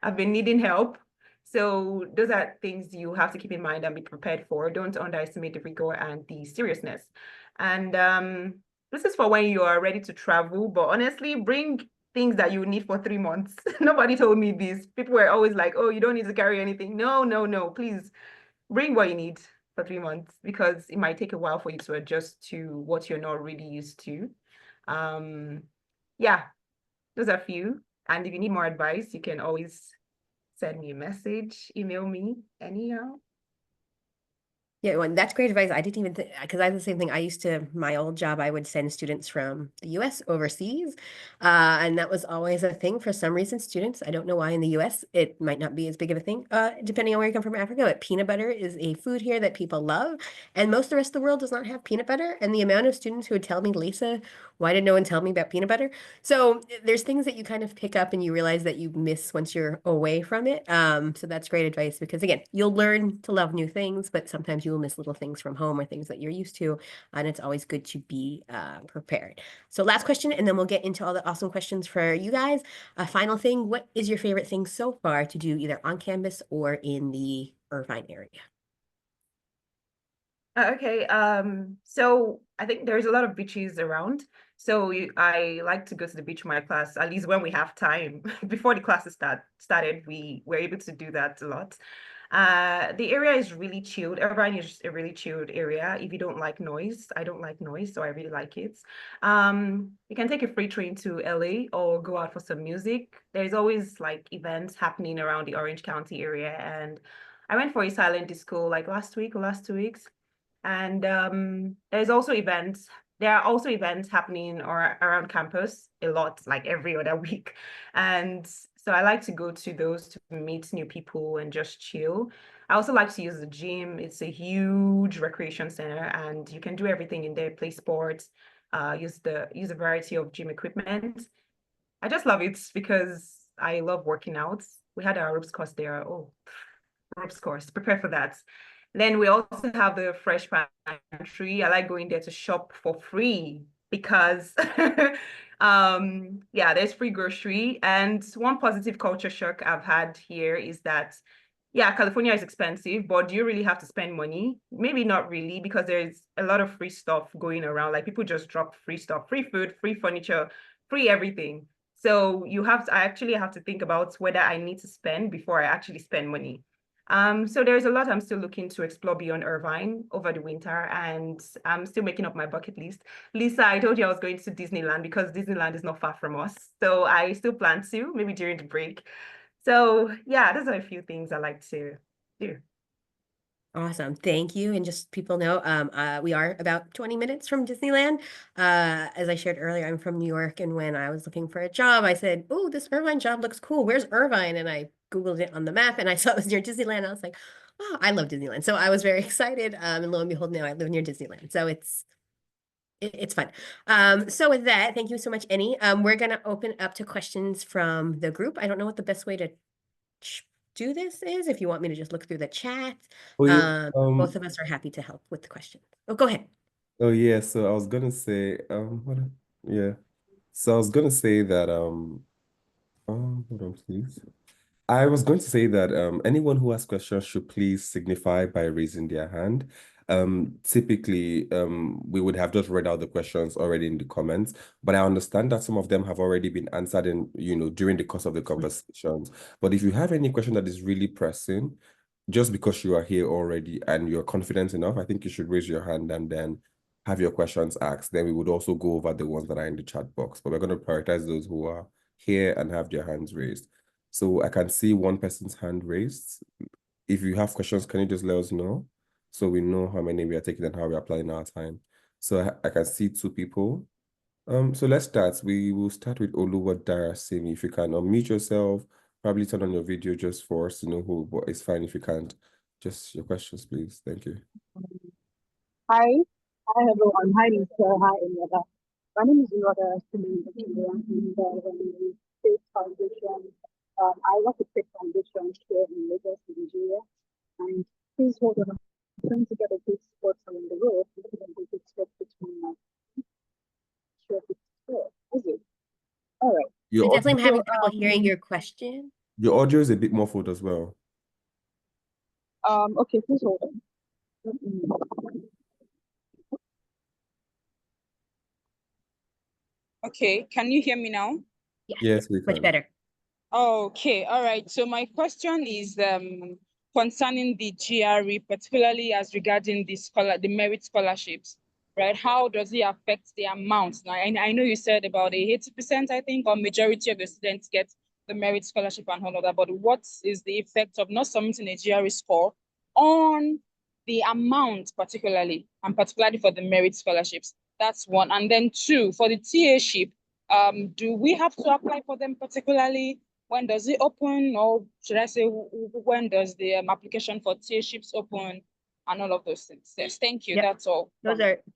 I've been needing help. So those are things you have to keep in mind and be prepared for. Don't underestimate the rigor and the seriousness. And this is for when you are ready to travel, but honestly, bring things that you need for 3 months. Nobody told me this. People were always like, oh, you don't need to carry anything. No, please bring what you need for 3 months, because it might take a while for you to adjust to what you're not really used to. Yeah, those are a few. And if you need more advice, you can always send me a message, email me, anyhow. Yeah, well, that's great advice. I didn't even think, because I have the same thing. I used to, my old job, I would send students from the US overseas. And that was always a thing for some reason. Students, I don't know why in the US, it might not be as big of a thing, depending on where you come from Africa. But peanut butter is a food here that people love. And most of the rest of the world does not have peanut butter. And the amount of students who would tell me, Lisa, why did no one tell me about peanut butter? So there's things that you kind of pick up and you realize that you miss once you're away from it. So that's great advice, because again, you'll learn to love new things, but sometimes you will miss little things from home or things that you're used to. And it's always good to be prepared. So last question, and then we'll get into all the awesome questions for you guys. Final thing, what is your favorite thing so far to do either on campus or in the Irvine area? Okay, so I think there's a lot of beaches around. So I like to go to the beach with my class, at least when we have time. Before the classes started, we were able to do that a lot. The area is really chilled. Irvine is a really chilled area. If you don't like noise, I don't like noise, so I really like it. You can take a free train to LA or go out for some music. There's always like events happening around the Orange County area. And I went for a silent disco like last week or last 2 weeks. And there are also events happening around campus a lot, like every other week. And so I like to go to those to meet new people and just chill. I also like to use the gym. It's a huge recreation center, and you can do everything in there, play sports, use a variety of gym equipment. I just love it because I love working out. We had our ropes course there. Oh, ropes course, prepare for that. Then we also have the fresh pantry. I like going there to shop for free because yeah, there's free grocery. And one positive culture shock I've had here is that yeah, California is expensive, but do you really have to spend money? Maybe not really, because there's a lot of free stuff going around. Like people just drop free stuff, free food, free furniture, free everything. So I actually have to think about whether I need to spend before I actually spend money. So there's a lot I'm still looking to explore beyond Irvine over the winter, and I'm still making up my bucket list. Lisa, I told you I was going to Disneyland because Disneyland is not far from us. So I still plan to, maybe during the break. So yeah, those are a few things I like to do. Awesome. Thank you. And just people know, we are about 20 minutes from Disneyland. As I shared earlier, I'm from New York, and when I was looking for a job, I said, "Oh, this Irvine job looks cool. Where's Irvine?" And I Googled it on the map, and I saw it was near Disneyland. I was like, "Oh, I love Disneyland." So I was very excited. And lo and behold, now I live near Disneyland. So it's fun. So with that, thank you so much, Annie. We're gonna open up to questions from the group. I don't know what the best way to do this is, if you want me to just look through the chat. Oh yeah. Both of us are happy to help with the question. Oh, go ahead. Oh yeah. So I was gonna say, yeah. So I was gonna say that, hold on, please. I was going to say that anyone who has questions should please signify by raising their hand. Typically, we would have just read out the questions already in the comments, but I understand that some of them have already been answered in, during the course of the conversations. But if you have any question that is really pressing, just because you are here already and you're confident enough, I think you should raise your hand and then have your questions asked. Then we would also go over the ones that are in the chat box, but we're going to prioritize those who are here and have their hands raised. So I can see one person's hand raised. If you have questions, can you just let us know so we know how many we are taking and how we are applying our time? So I can see two people. So let's start. We will start with Oluwa Darasimi. If you can unmute yourself, probably turn on your video just for us to know who, but it's fine if you can't. Just your questions, please. Thank you. Hi. Hi, everyone. Hi, Lisa. Hi, Emiela. My name is Oluwa Darasimi, and State Foundation. I work at State Foundation here in Lagos, Nigeria. And please hold on. I'm trying to get a good spot on the road. I'm going to good spot between my sure it's clear. Is it? All right. I definitely am having So, trouble hearing your question. Your audio is a bit muffled as well. Okay, please hold on. Let me- Okay, can you hear me now? Yes, we Much can. better. Okay, all right. So my question is concerning the GRE, particularly as regarding the merit scholarships, right? How does it affect the amount? Now, I know you said about 80%, I think, or majority of the students get the merit scholarship and all of that, but what is the effect of not submitting a GRE score on the amount particularly, and particularly for the merit scholarships? That's one. And then two, for the TA-ship, do we have to apply for them particularly? When does it open, or should I say, when does the application for TA-ships open, and all of those things? Yes, thank you. Yep. That's all.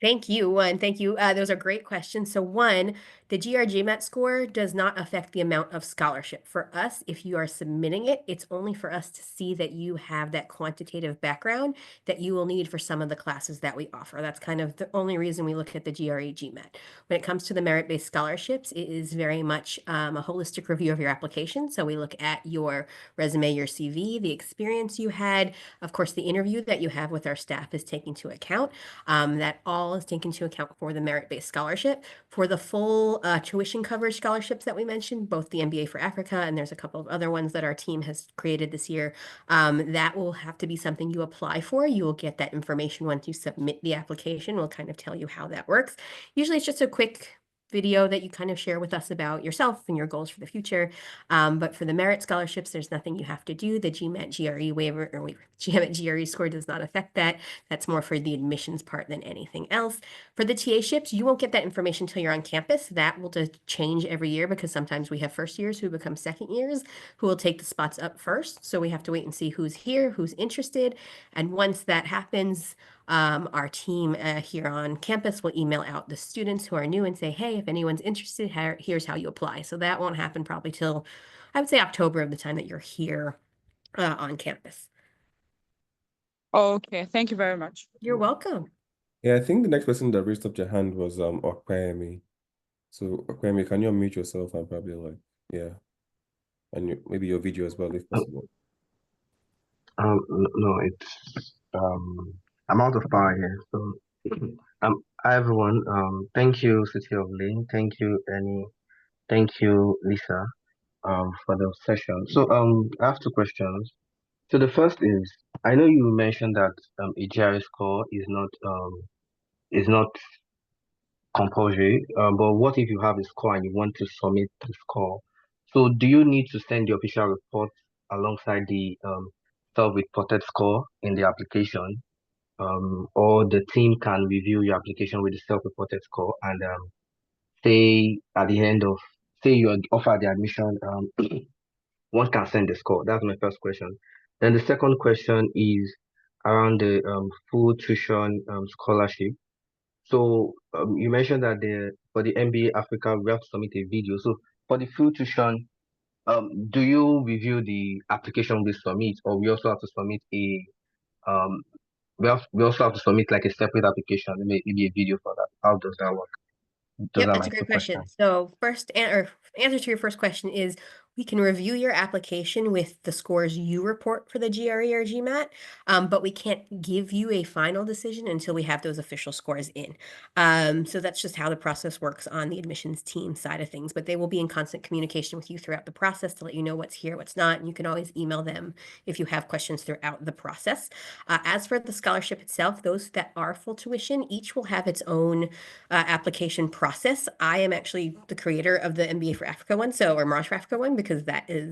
Thank you. Thank you. Those are great questions. So one, the GRGMAT score does not affect the amount of scholarship. For us, if you are submitting it, it's only for us to see that you have that quantitative background that you will need for some of the classes that we offer. That's kind of the only reason we look at the GRE GMAT. When it comes to the merit-based scholarships, it is very much a holistic review of your application. So we look at your resume, your CV, the experience you had. Of course, the interview that you have with our staff is taken into account. That all is taken into account for the merit-based scholarship. For the full tuition coverage scholarships that we mentioned, both the MBA for Africa and there's a couple of other ones that our team has created this year, that will have to be something you apply for. You will get that information once you submit the application. We'll kind of tell you how that works. Usually it's just a quick video that you kind of share with us about yourself and your goals for the future. But for the merit scholarships, there's nothing you have to do. The GMAT GRE GMAT GRE score does not affect that. That's more for the admissions part than anything else. For the TA-ships, you won't get that information until you're on campus. That will just change every year because sometimes we have first years who become second years who will take the spots up first. So we have to wait and see who's here, who's interested. And once that happens, our team here on campus will email out the students who are new and say, hey, if anyone's interested, here's how you apply. So that won't happen probably till I would say October of the time that you're here on campus. Okay, thank you very much. You're welcome. Yeah, I think the next person that raised up their hand was Okwemi. So Okwemi, can you unmute yourself and probably yeah, and maybe your video as well if possible. No, it's I'm out of power here. So hi everyone. Thank you, City of Lane. Thank you, Annie. Thank you, Lisa, for the session. So I have two questions. So the first is, I know you mentioned that a GRE score is not compulsory. But what if you have a score and you want to submit the score? So do you need to send the official report alongside the self-reported score in the application? Or the team can review your application with the self-reported score and say at the end of, say you are offered the admission, one can send the score. That's my first question. Then the second question is around the full tuition scholarship. So you mentioned that for the MBA Africa we have to submit a video. So for the full tuition, do you review the application we submit, or we also have to submit a um we also have to submit like a separate application, maybe a video for that? How does that work? Those Yep, are it's my a two great question. questions. So answer to your first question is we can review your application with the scores you report for the GRE or GMAT, but we can't give you a final decision until we have those official scores in. So that's just how the process works on the admissions team side of things, but they will be in constant communication with you throughout the process to let you know what's here, what's not, and you can always email them if you have questions throughout the process. As for the scholarship itself, those that are full tuition, each will have its own application process. I am actually the creator of the MBA for Africa one, or Merage for Africa one, because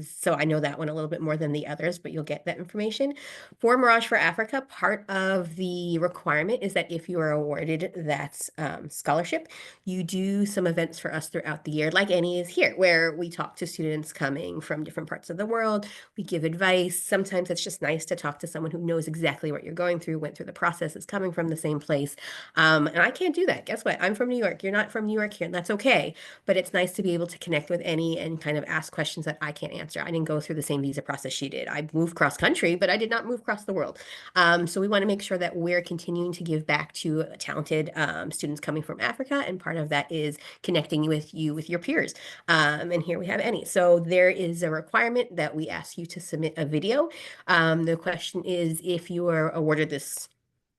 so I know that one a little bit more than the others, but you'll get that information. For Merage for Africa, part of the requirement is that if you are awarded that scholarship, you do some events for us throughout the year, like Annie is here, where we talk to students coming from different parts of the world. We give advice. Sometimes it's just nice to talk to someone who knows exactly what you're going through, went through the process, is coming from the same place. And I can't do that. Guess what? I'm from New York. You're not from New York here, and that's okay. But it's nice to be able to connect with Annie and kind of ask questions that I can't answer. I didn't go through the same visa process she did. I moved cross country, but I did not move across the world. So we want to make sure that we're continuing to give back to talented students coming from Africa, and part of that is connecting with your peers. And here we have Annie. So there is a requirement that we ask you to submit a video. The question is, if you are awarded this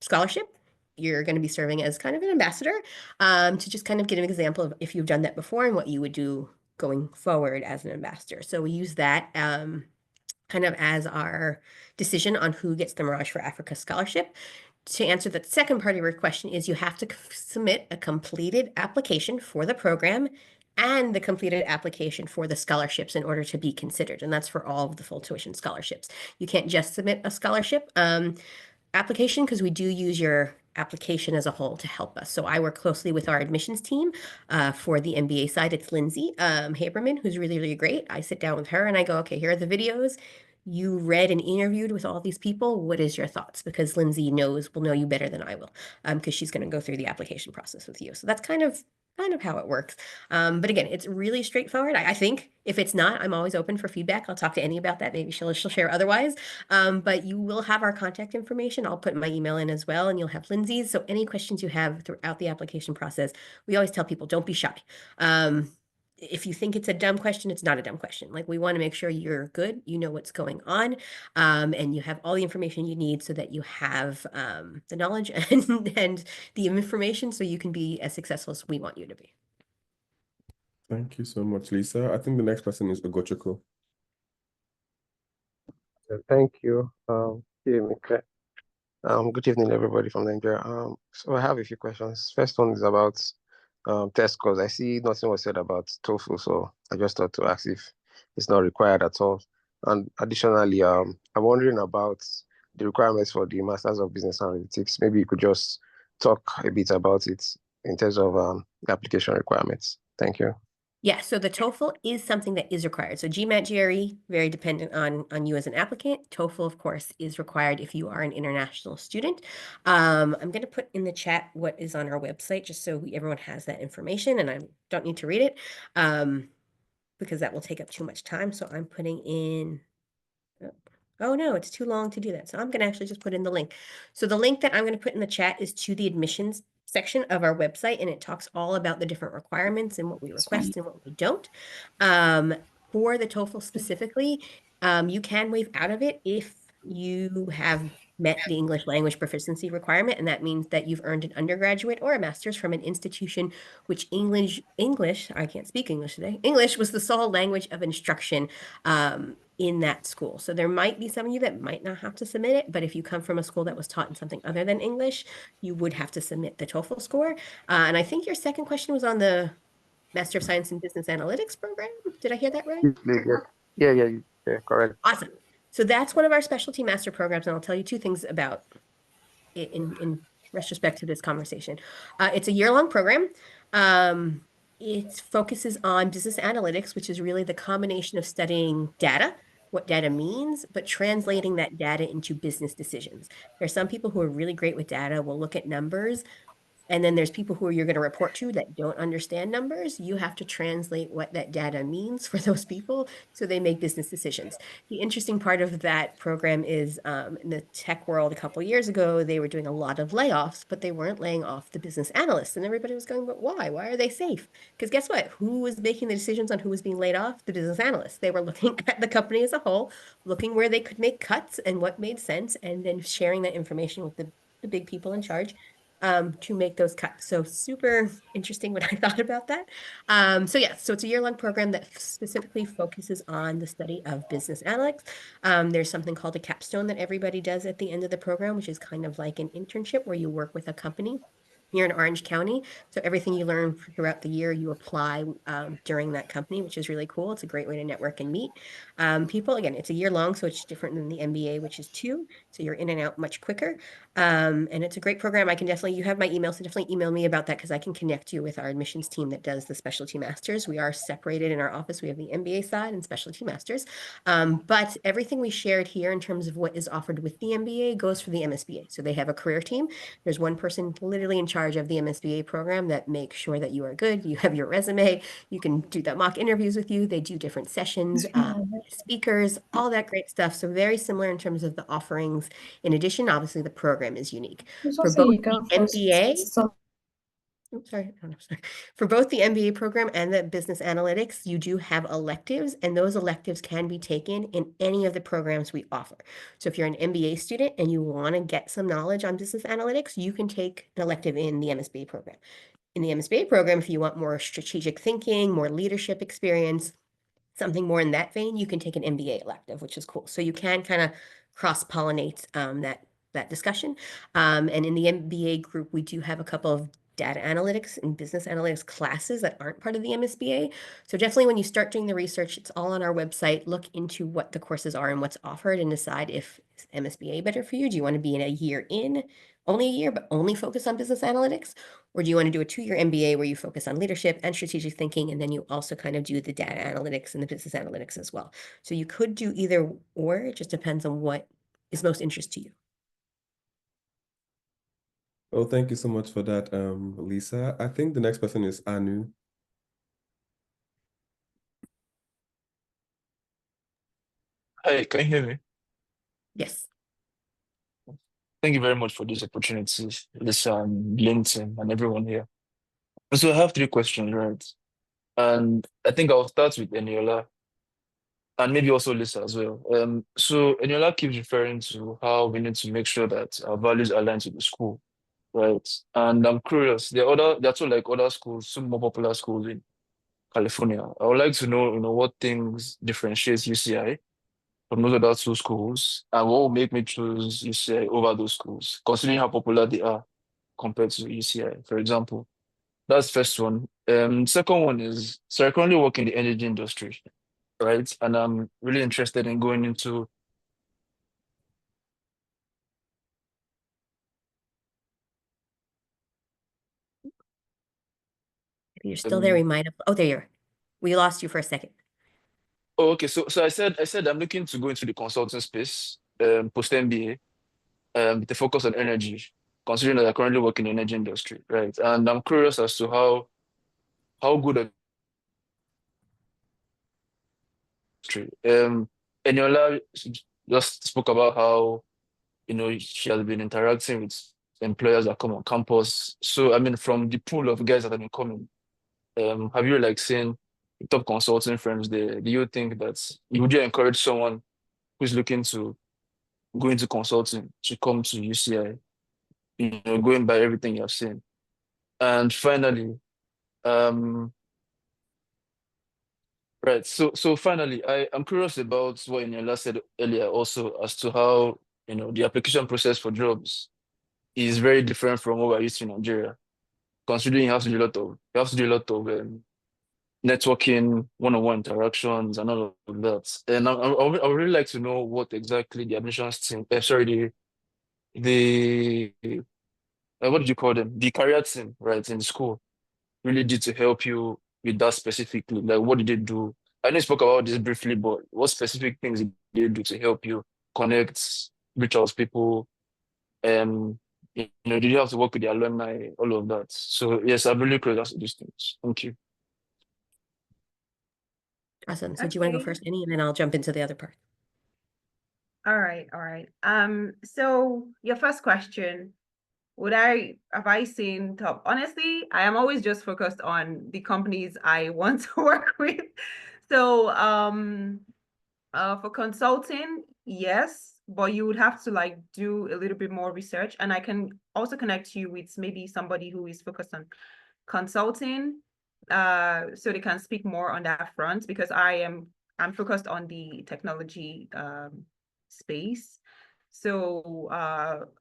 scholarship, you're going to be serving as kind of an ambassador, to just kind of get an example of if you've done that before and what you would do going forward as an ambassador. So we use that kind of as our decision on who gets the Merage for Africa scholarship. To answer the second part of your question is you have to submit a completed application for the program and the completed application for the scholarships in order to be considered. And that's for all of the full tuition scholarships. You can't just submit a scholarship application, because we do use your application as a whole to help us. So I work closely with our admissions team for the MBA side. It's Lindsay Haberman, who's really, really great. I sit down with her and I go, okay, here are the videos. You read and interviewed with all these people. What is your thoughts? Because Lindsay will know you better than I will, because she's going to go through the application process with you. So that's kind of how it works. But again, it's really straightforward. I think if it's not, I'm always open for feedback. I'll talk to Annie about that. Maybe she'll share otherwise. But you will have our contact information. I'll put my email in as well, and you'll have Lindsay's. So any questions you have throughout the application process, we always tell people, don't be shy. If you think it's a dumb question, it's not a dumb question. Like, we want to make sure you're good, you know what's going on, and you have all the information you need so that you have the knowledge and the information so you can be as successful as we want you to be. Thank you so much, Lisa. I think the next person is Ogochukwu. Thank you. Good evening, everybody from Nigeria. So I have a few questions. First one is about test scores. I see nothing was said about TOEFL, so I just thought to ask if it's not required at all. And additionally, I'm wondering about the requirements for the Masters of Business Analytics. Maybe you could just talk a bit about it in terms of the application requirements. Thank you. Yeah, so the TOEFL is something that is required. So GMAT, GRE, very dependent on you as an applicant. TOEFL, of course, is required if you are an international student. I'm going to put in the chat what is on our website, just so everyone has that information, and I don't need to read it. because that will take up too much time. So I'm putting in, oh no, it's too long to do that. So I'm going to actually just put in the link. So the link that I'm going to put in the chat is to the admissions section of our website, and it talks all about the different requirements and what we request and what we don't. For the TOEFL specifically, you can waive out of it if you have met the English language proficiency requirement, and that means that you've earned an undergraduate or a master's from an institution which English, I can't speak English today, English was the sole language of instruction in that school. So there might be some of you that might not have to submit it, but if you come from a school that was taught in something other than English, you would have to submit the TOEFL score. And I think your second question was on the Master of Science in Business Analytics program. Did I hear that right? Yeah, correct. Awesome. So that's one of our specialty master programs, and I'll tell you two things about it in retrospect to this conversation. It's a year-long program. It focuses on business analytics, which is really the combination of studying data, what data means, but translating that data into business decisions. There are some people who are really great with data, will look at numbers, and then there's people who you're going to report to that don't understand numbers. You have to translate what that data means for those people so they make business decisions. The interesting part of that program is in the tech world a couple of years ago, they were doing a lot of layoffs, but they weren't laying off the business analysts. And everybody was going, but why? Why are they safe? Because guess what? Who was making the decisions on who was being laid off? The business analysts. They were looking at the company as a whole, looking where they could make cuts and what made sense, and then sharing that information with the big people in charge to make those cuts. So super interesting when I thought about that. So yeah, so it's a year-long program that specifically focuses on the study of business analytics. There's something called a capstone that everybody does at the end of the program, which is kind of like an internship where you work with a company here in Orange County. So everything you learn throughout the year, you apply during that company, which is really cool. It's a great way to network and meet people. Again, it's a year long, so it's different than the MBA, which is 2. So you're in and out much quicker. And it's a great program. I can definitely, you have my email, so definitely email me about that because I can connect you with our admissions team that does the specialty masters. We are separated in our office. We have the MBA side and specialty masters. But everything we shared here in terms of what is offered with the MBA goes for the MSBA. So they have a career team. There's one person literally in charge of the MSBA program that makes sure that you are good. You have your resume. You can do the mock interviews with you. They do different sessions, speakers, all that great stuff. So very similar in terms of the offerings. In addition, obviously the program is unique. For both the MBA, sorry. For both the MBA program and the business analytics, you do have electives, and those electives can be taken in any of the programs we offer. So if you're an MBA student and you want to get some knowledge on business analytics, you can take an elective in the MSBA program. In the MSBA program, if you want more strategic thinking, more leadership experience, something more in that vein, you can take an MBA elective, which is cool. So you can kind of cross-pollinate that discussion. And in the MBA group, we do have a couple of data analytics and business analytics classes that aren't part of the MSBA. So definitely when you start doing the research, it's all on our website. Look into what the courses are and what's offered and decide if MSBA better for you. Do you want to be in a year in, only a year, but only focus on business analytics? Or do you want to do a 2-year MBA where you focus on leadership and strategic thinking, and then you also kind of do the data analytics and the business analytics as well? So you could do either or, it just depends on what is most interest to you. Oh, thank you so much for that, Lisa. I think the next person is Anu. Hi, can you hear me? Yes. Thank you very much for this opportunity, this LinkedIn and everyone here. So I have 3 questions, right? And I think I'll start with Eniola and maybe also Lisa as well. So Eniola keeps referring to how we need to make sure that our values align to the school, right? And I'm curious, there are also like other schools, some more popular schools in California. I would like to know, what things differentiates UCI from those other 2 schools, and what will make me choose UCI over those schools, considering how popular they are compared to UCI, for example. That's first one. Second one is, so I currently work in the energy industry, right? And I'm really interested in going into If you're still there, we might have, oh, there you are. We lost you for a second. oh, okay. So I said I'm looking to go into the consulting space, post MBA, with a focus on energy, considering that I currently work in the energy industry, right? And I'm curious as to how good industry. Eniola just spoke about how, she has been interacting with employers that come on campus. So, I mean, from the pool of guys that have been coming, have you like seen top consulting firms there? Do you think that would you encourage someone who's looking to go into consulting to come to UCI, going by everything you have seen? And finally, um, right. So finally, I'm curious about what Eniola said earlier also as to how, the application process for jobs is very different from what we're used to in Nigeria, considering you have to do a lot of networking, one-on-one interactions, and all of that. And I would really like to know what exactly the admissions team, the what did you call them? The career team, right, in the school really did to help you with that specifically. Like, what did they do? I know you spoke about this briefly, but what specific things did they do to help you connect, reach out to people? Did you have to work with the alumni, all of that? So yes, I'm really curious to these things. Thank you. Awesome. So do you want to go Okay. first, Annie, and then I'll jump into the other part? All right. So your first question, have I seen top? Honestly, I am always just focused on the companies I want to work with. So for consulting, yes, but you would have to like do a little bit more research, and I can also connect you with maybe somebody who is focused on consulting, so they can speak more on that front, because I'm focused on the technology space. So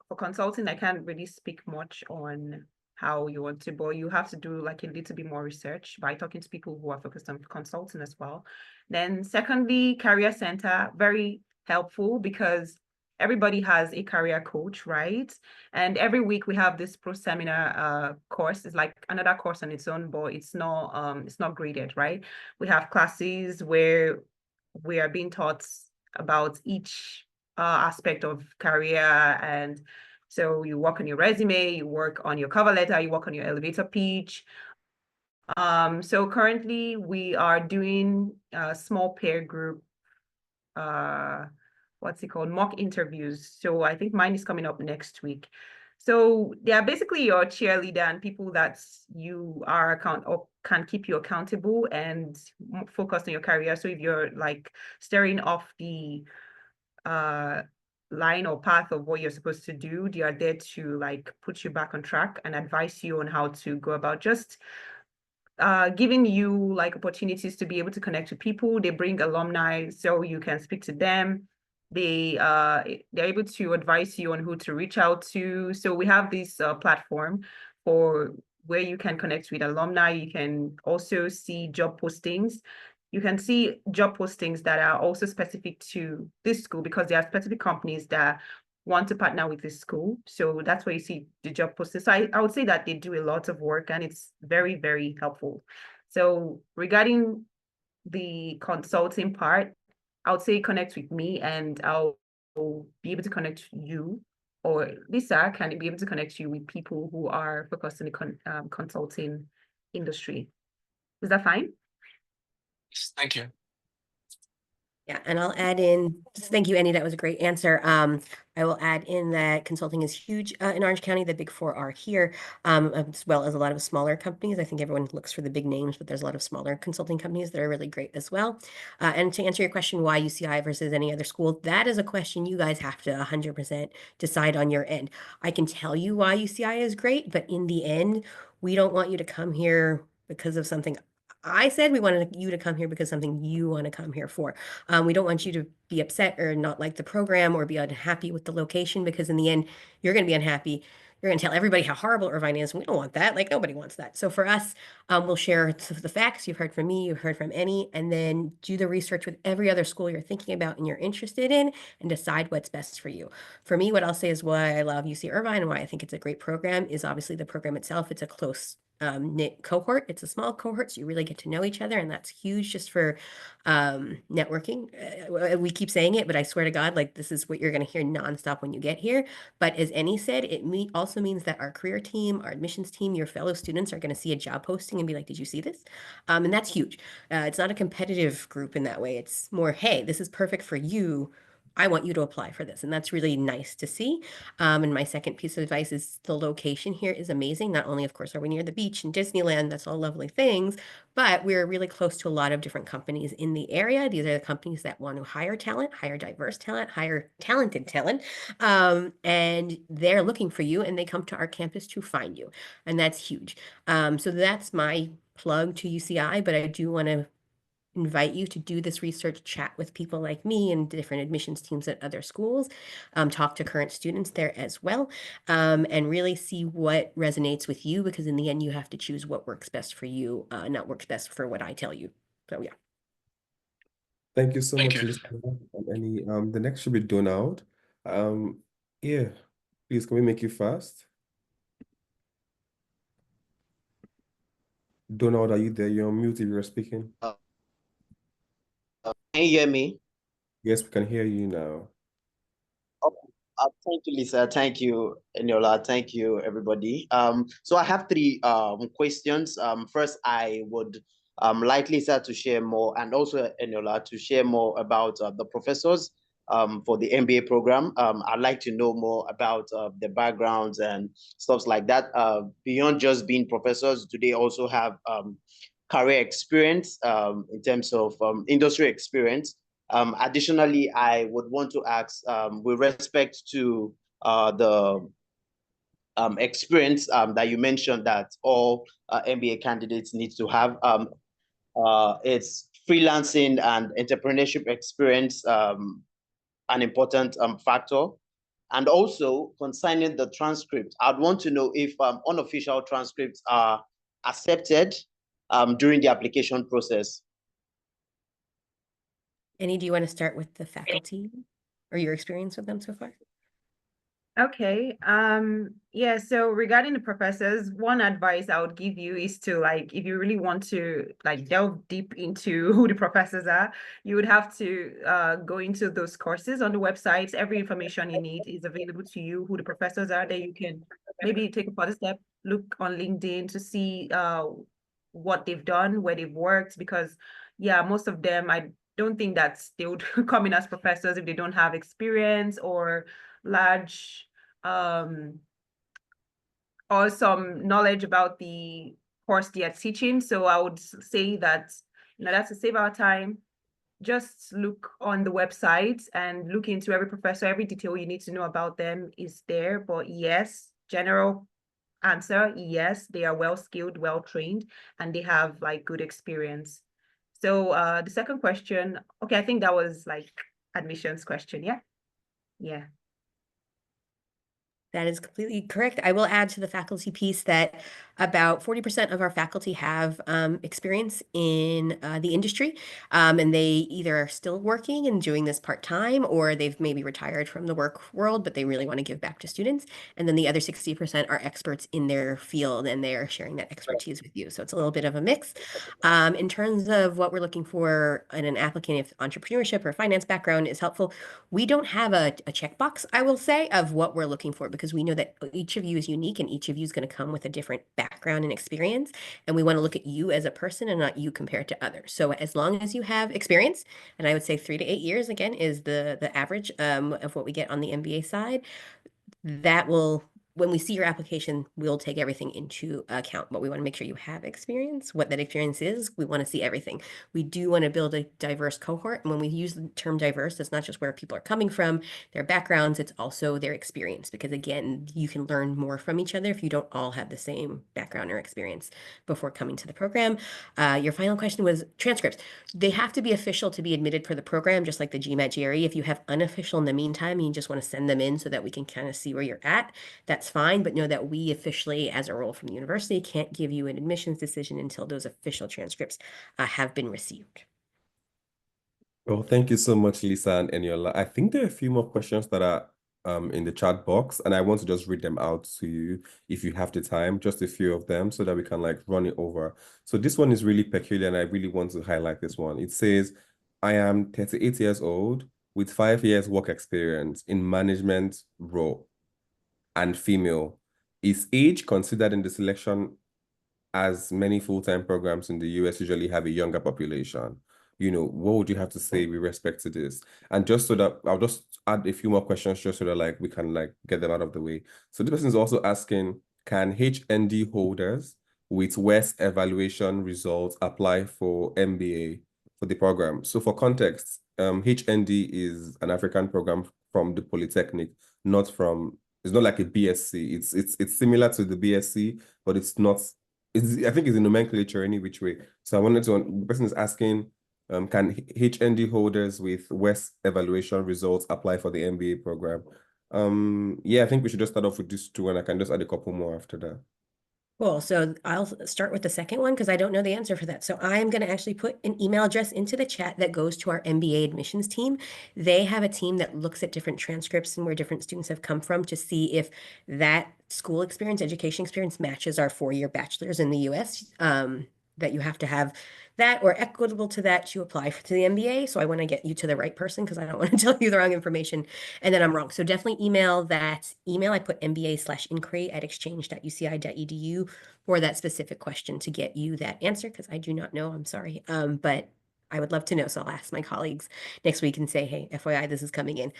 for consulting, I can't really speak much on how you want to, but you have to do like a little bit more research by talking to people who are focused on consulting as well. Then secondly, career center, very helpful because everybody has a career coach, right? And every week we have this pro seminar course. It's like another course on its own, but it's not graded, right? We have classes where we are being taught about each aspect of career. And so you work on your resume, you work on your cover letter, you work on your elevator pitch. So currently we are doing a small peer group, what's it called, mock interviews. So I think mine is coming up next week. So they are basically your cheerleader and people that you are can keep you accountable and focus on your career. So if you're like staring off the line or path of what you're supposed to do, they are there to like put you back on track and advise you on how to go about just giving you like opportunities to be able to connect with people. They bring alumni so you can speak to them. They're able to advise you on who to reach out to. So we have this platform for where you can connect with alumni. You can also see job postings. You can see job postings that are also specific to this school, because there are specific companies that want to partner with this school. So that's where you see the job postings. So I would say that they do a lot of work and it's very, very helpful. So regarding the consulting part, I would say connect with me and I'll be able to connect you, or Lisa can be able to connect you with people who are focused in the consulting industry. Is that fine? Thank you. Yeah, and I'll add in, thank you, Annie, that was a great answer. I will add in that consulting is huge in Orange County. The big four are here, as well as a lot of smaller companies. I think everyone looks for the big names, but there's a lot of smaller consulting companies that are really great as well. And to answer your question, why UCI versus any other school, that is a question you guys have to 100% decide on your end. I can tell you why UCI is great, but in the end, we don't want you to come here because of something I said. We wanted you to come here because something you want to come here for. We don't want you to be upset or not like the program or be unhappy with the location, because in the end, you're going to be unhappy. You're going to tell everybody how horrible Irvine is. We don't want that. Like, nobody wants that. So for us, we'll share the facts. You've heard from me, you've heard from Annie, and then do the research with every other school you're thinking about and you're interested in, and decide what's best for you. For me, what I'll say is why I love UC Irvine and why I think it's a great program is obviously the program itself. It's a close knit cohort. It's a small cohort, so you really get to know each other, and that's huge just for networking. We keep saying it, but I swear to God, like this is what you're going to hear nonstop when you get here. But as Annie said, it also means that our career team, our admissions team, your fellow students are going to see a job posting and be like, "Did you see this?" And that's huge. It's not a competitive group in that way. It's more, "Hey, this is perfect for you. I want you to apply for this," and that's really nice to see. And my second piece of advice is the location here is amazing. Not only, of course, are we near the beach and Disneyland, that's all lovely things, but we're really close to a lot of different companies in the area. These are the companies that want to hire talent, hire diverse talent, hire talented talent, and they're looking for you, and they come to our campus to find you, and that's huge. So that's my plug to UCI, but I do want to invite you to do this research, chat with people like me and different admissions teams at other schools, talk to current students there as well, and really see what resonates with you, because in the end, you have to choose what works best for you, not works best for what I tell you. So yeah. Thank you so Thank much, you. Lisa. Any the next should be Donald. Yeah, please can we make you fast? Donald, are you there? You're on mute if you're speaking. Can you hear me? Yes, we can hear you now. Thank you, Lisa. Thank you, Eniola. Thank you, everybody. So I have three questions. First, I would like Lisa to share more, and also Eniola to share more about the professors for the MBA program. I'd like to know more about the backgrounds and stuff like that. Beyond just being professors, do they also have career experience in terms of industry experience? Additionally, I would want to ask, with respect to the experience that you mentioned that all MBA candidates need to have, it's freelancing and entrepreneurship experience an important factor. And also concerning the transcript, I'd want to know if unofficial transcripts are accepted during the application process. Annie, do you want to start with the faculty or your experience with them so far? Okay. Yeah, so regarding the professors, one advice I would give you is to, like, if you really want to like delve deep into who the professors are, you would have to go into those courses on the websites. Every information you need is available to you, who the professors are. Then you can maybe take a further step, look on LinkedIn to see what they've done, where they've worked, because yeah, most of them, I don't think that they would come in as professors if they don't have experience or large or some knowledge about the course they are teaching. So I would say that, that's to save our time. Just look on the website and look into every professor. Every detail you need to know about them is there. But yes, general answer, yes, they are well skilled, well trained, and they have like good experience. So the second question, okay, I think that was like admissions question. Yeah. Yeah. That is completely correct. I will add to the faculty piece that about 40% of our faculty have experience in the industry, and they either are still working and doing this part-time, or they've maybe retired from the work world, but they really want to give back to students. And then the other 60% are experts in their field, and they are sharing that expertise with you. So it's a little bit of a mix. In terms of what we're looking for in an applicant, if entrepreneurship or finance background is helpful, we don't have a checkbox, I will say, of what we're looking for, because we know that each of you is unique and each of you is going to come with a different background and experience. And we want to look at you as a person and not you compared to others. So as long as you have experience, and I would say 3 to 8 years, again, is the average of what we get on the MBA side, that will, when we see your application, we'll take everything into account. But we want to make sure you have experience. What that experience is, we want to see everything. We do want to build a diverse cohort. And when we use the term diverse, it's not just where people are coming from, their backgrounds, it's also their experience. Because again, you can learn more from each other if you don't all have the same background or experience before coming to the program. Your final question was transcripts. They have to be official to be admitted for the program, just like the GMAT GRE. If you have unofficial in the meantime, and you just want to send them in so that we can kind of see where you're at, that's fine. But know that we officially, as a role from the university, can't give you an admissions decision until those official transcripts have been received. Well, thank you so much, Lisa and Eniola. I think there are a few more questions that are in the chat box, and I want to just read them out to you if you have the time, just a few of them so that we can like run it over. So this one is really peculiar and I really want to highlight this one. It says, I am 38 years old with 5 years work experience in management role and female. Is age considered in the selection, as many full-time programs in the US usually have a younger population? You know, what would you have to say with respect to this? And just so that I'll just add a few more questions just so that like we can like get them out of the way. So this person is also asking, can HND holders with worse evaluation results apply for MBA for the program? So for context, HND is an African program from the Polytechnic, not from, it's not like a BSc. It's similar to the BSc, but it's not, I think it's a nomenclature any which way. So I wanted to, the person is asking, can HND holders with worse evaluation results apply for the MBA program? Yeah, I think we should just start off with these two and I can just add a couple more after that. Cool. So I'll start with the second one because I don't know the answer for that. So I am going to actually put an email address into the chat that goes to our MBA admissions team. They have a team that looks at different transcripts and where different students have come from to see if that school experience, education experience matches our 4-year bachelor's in the US. That you have to have that or equitable to that to apply to the MBA. So I want to get you to the right person because I don't want to tell you the wrong information and then I'm wrong. So definitely email that email. I put mba/inquiry@exchange.uci.edu for that specific question to get you that answer because I do not know. I'm sorry. But I would love to know. So I'll ask my colleagues next week and say, hey, FYI, this is coming in.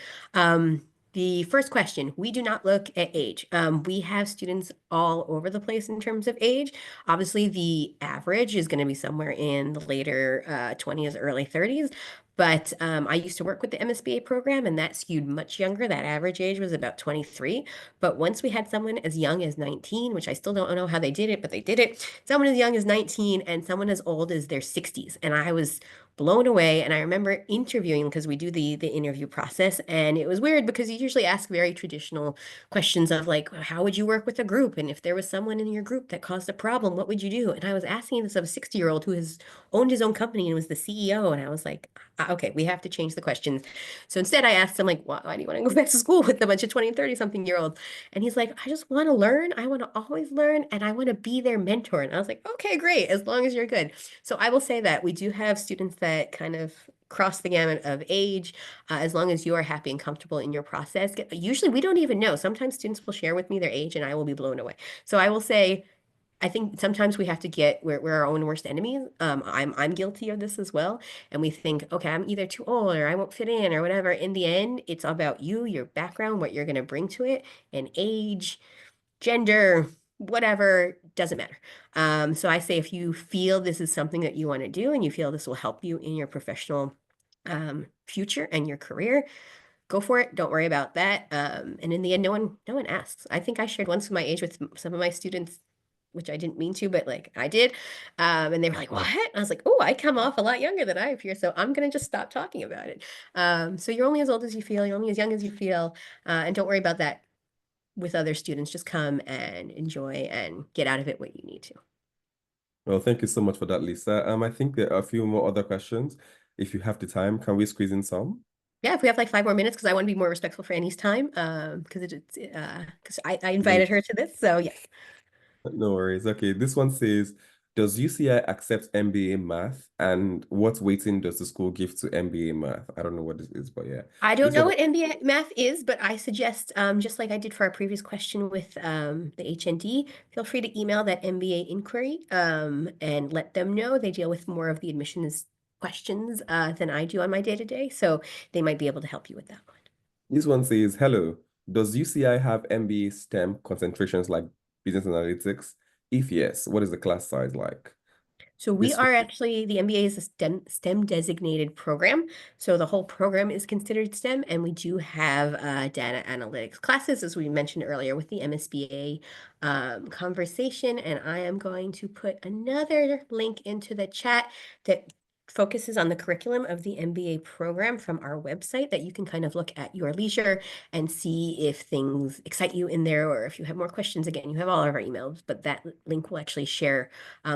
The first question, we do not look at age. We have students all over the place in terms of age. Obviously, the average is going to be somewhere in the later 20s, early 30s. But I used to work with the MSBA program, and that skewed much younger. That average age was about 23. But once we had someone as young as 19, which I still don't know how they did it, but they did it. Someone as young as 19 and someone as old as their 60s. And I was blown away. And I remember interviewing because we do the interview process. And it was weird because you usually ask very traditional questions of like, how would you work with a group? And if there was someone in your group that caused a problem, what would you do? And I was asking this of a 60-year-old who has owned his own company and was the CEO. And I was like, okay, we have to change the questions. So instead I asked him like, why do you want to go back to school with a bunch of 20 and 30 something year olds? And he's like, I just want to learn. I want to always learn and I want to be their mentor. And I was like, okay, great. As long as you're good. So I will say that we do have students that kind of cross the gamut of age, as long as you are happy and comfortable in your process. Usually we don't even know. Sometimes students will share with me their age and I will be blown away. So I will say, I think sometimes we have to we're our own worst enemies. I'm guilty of this as well. And we think, okay, I'm either too old or I won't fit in or whatever. In the end, it's about you, your background, what you're going to bring to it, and age, gender, whatever, doesn't matter. So I say if you feel this is something that you want to do and you feel this will help you in your professional future and your career, go for it. Don't worry about that. And in the end, no one asks. I think I shared once my age with some of my students, which I didn't mean to, but like I did. And they were like, what? And I was like, oh, I come off a lot younger than I appear. So I'm going to just stop talking about it. So you're only as old as you feel. You're only as young as you feel. And don't worry about that with other students. Just come and enjoy and get out of it what you need to. Well, thank you so much for that, Lisa. I think there are a few more other questions. If you have the time, can we squeeze in some? Yeah, if we have like 5 more minutes, because I want to be more respectful for Annie's time, because I invited her to this. So yes. No worries. Okay, this one says, does UCI accept MBA math? And what weighting does the school give to MBA math? I don't know what this is, but yeah. I don't This know one- what MBA math is, but I suggest, just like I did for our previous question with the HND, feel free to email that MBA inquiry and let them know. They deal with more of the admissions questions than I do on my day-to-day, so they might be able to help you with that one. This one says, hello, does UCI have MBA STEM concentrations like business analytics? If yes, what is the class size like? So we This are actually, the MBA is a STEM designated program. So the whole program is considered STEM, and we do have data analytics classes, as we mentioned earlier with the MSBA conversation. And I am going to put another link into the chat that focuses on the curriculum of the MBA program from our website that you can kind of look at your leisure and see if things excite you in there, or if you have more questions. Again, you have all of our emails, but that link will actually share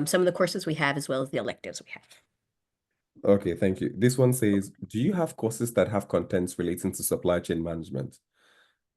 some of the courses we have as well as the electives we have. Okay, thank you. This one says, do you have courses that have contents relating to supply chain management?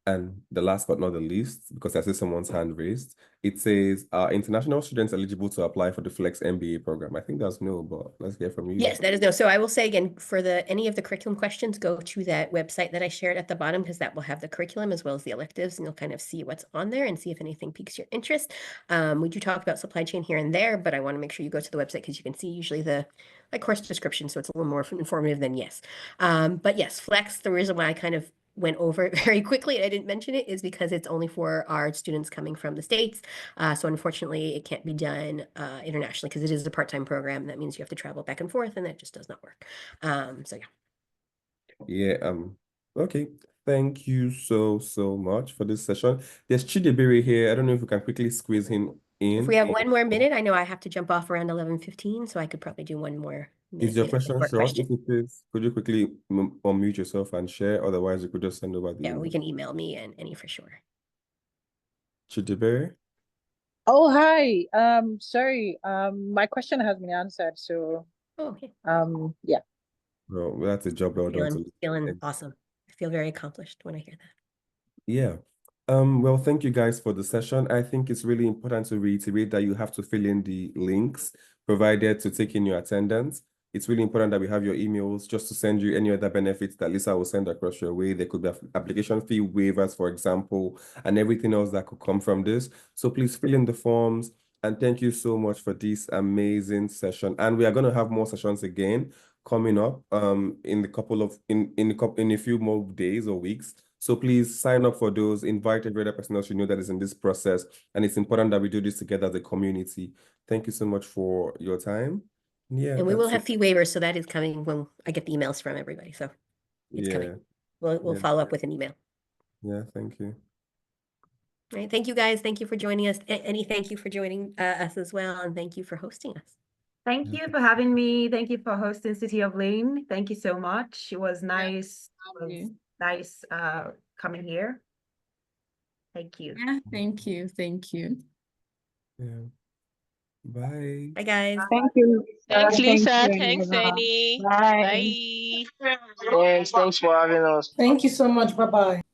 And the last but not the least, because I see someone's hand raised, it says, are international students eligible to apply for the Flex MBA program? I think that's no, but let's hear from you. Yes, that is no. So I will say again, for any of the curriculum questions, go to that website that I shared at the bottom, because that will have the curriculum as well as the electives, and you'll kind of see what's on there and see if anything piques your interest. We do talk about supply chain here and there, but I want to make sure you go to the website because you can see usually the course description, so it's a little more informative than yes. But yes, Flex, the reason why I kind of went over it very quickly, and I didn't mention it, is because it's only for our students coming from the States. So unfortunately, it can't be done internationally because it is a part-time program. And that means you have to travel back and forth, and that just does not work. So yeah. Yeah, okay. Thank you so much for this session. There's Chidebere here. I don't know if we can quickly squeeze him in. If we have one more minute, I know I have to jump off around 11:15, so I could probably do one more minute. Is your question short? If it is, could you quickly unmute yourself and share? Otherwise, you could just send over the Yeah, email. we can email me and any for sure. Chidebere? Oh, hi. Sorry. My question has been answered. So, Oh, okay. yeah. Well, that's a job well done. Feeling awesome. I feel very accomplished when I hear that. Yeah. Well, thank you guys for the session. I think it's really important to reiterate that you have to fill in the links provided to take in your attendance. It's really important that we have your emails just to send you any other benefits that Lisa will send across your way. There could be application fee waivers, for example, and everything else that could come from this. So please fill in the forms. And thank you so much for this amazing session. And we are going to have more sessions again coming up in a few more days or weeks. So please sign up for those, invite every other person else you know that is in this process. And it's important that we do this together as a community. Thank you so much for your time. Yeah. And we will have fee waivers, so that is coming when I get the emails from everybody. So it's coming. We'll follow up with an email. Yeah, thank you. All right. Thank you guys. Thank you for joining us. Annie, thank you for joining us as well. And thank you for hosting us. Thank you for having me. Thank you for hosting City of Lane. Thank you so much. It was nice. Nice coming here. Thank you. Yeah, thank you. Thank you. Yeah. Bye. Bye, guys. Thank you. Thanks, Lisa. Thank you, Thanks, everyone. Annie. Bye. Thanks for having us. Thank you so much. Bye-bye.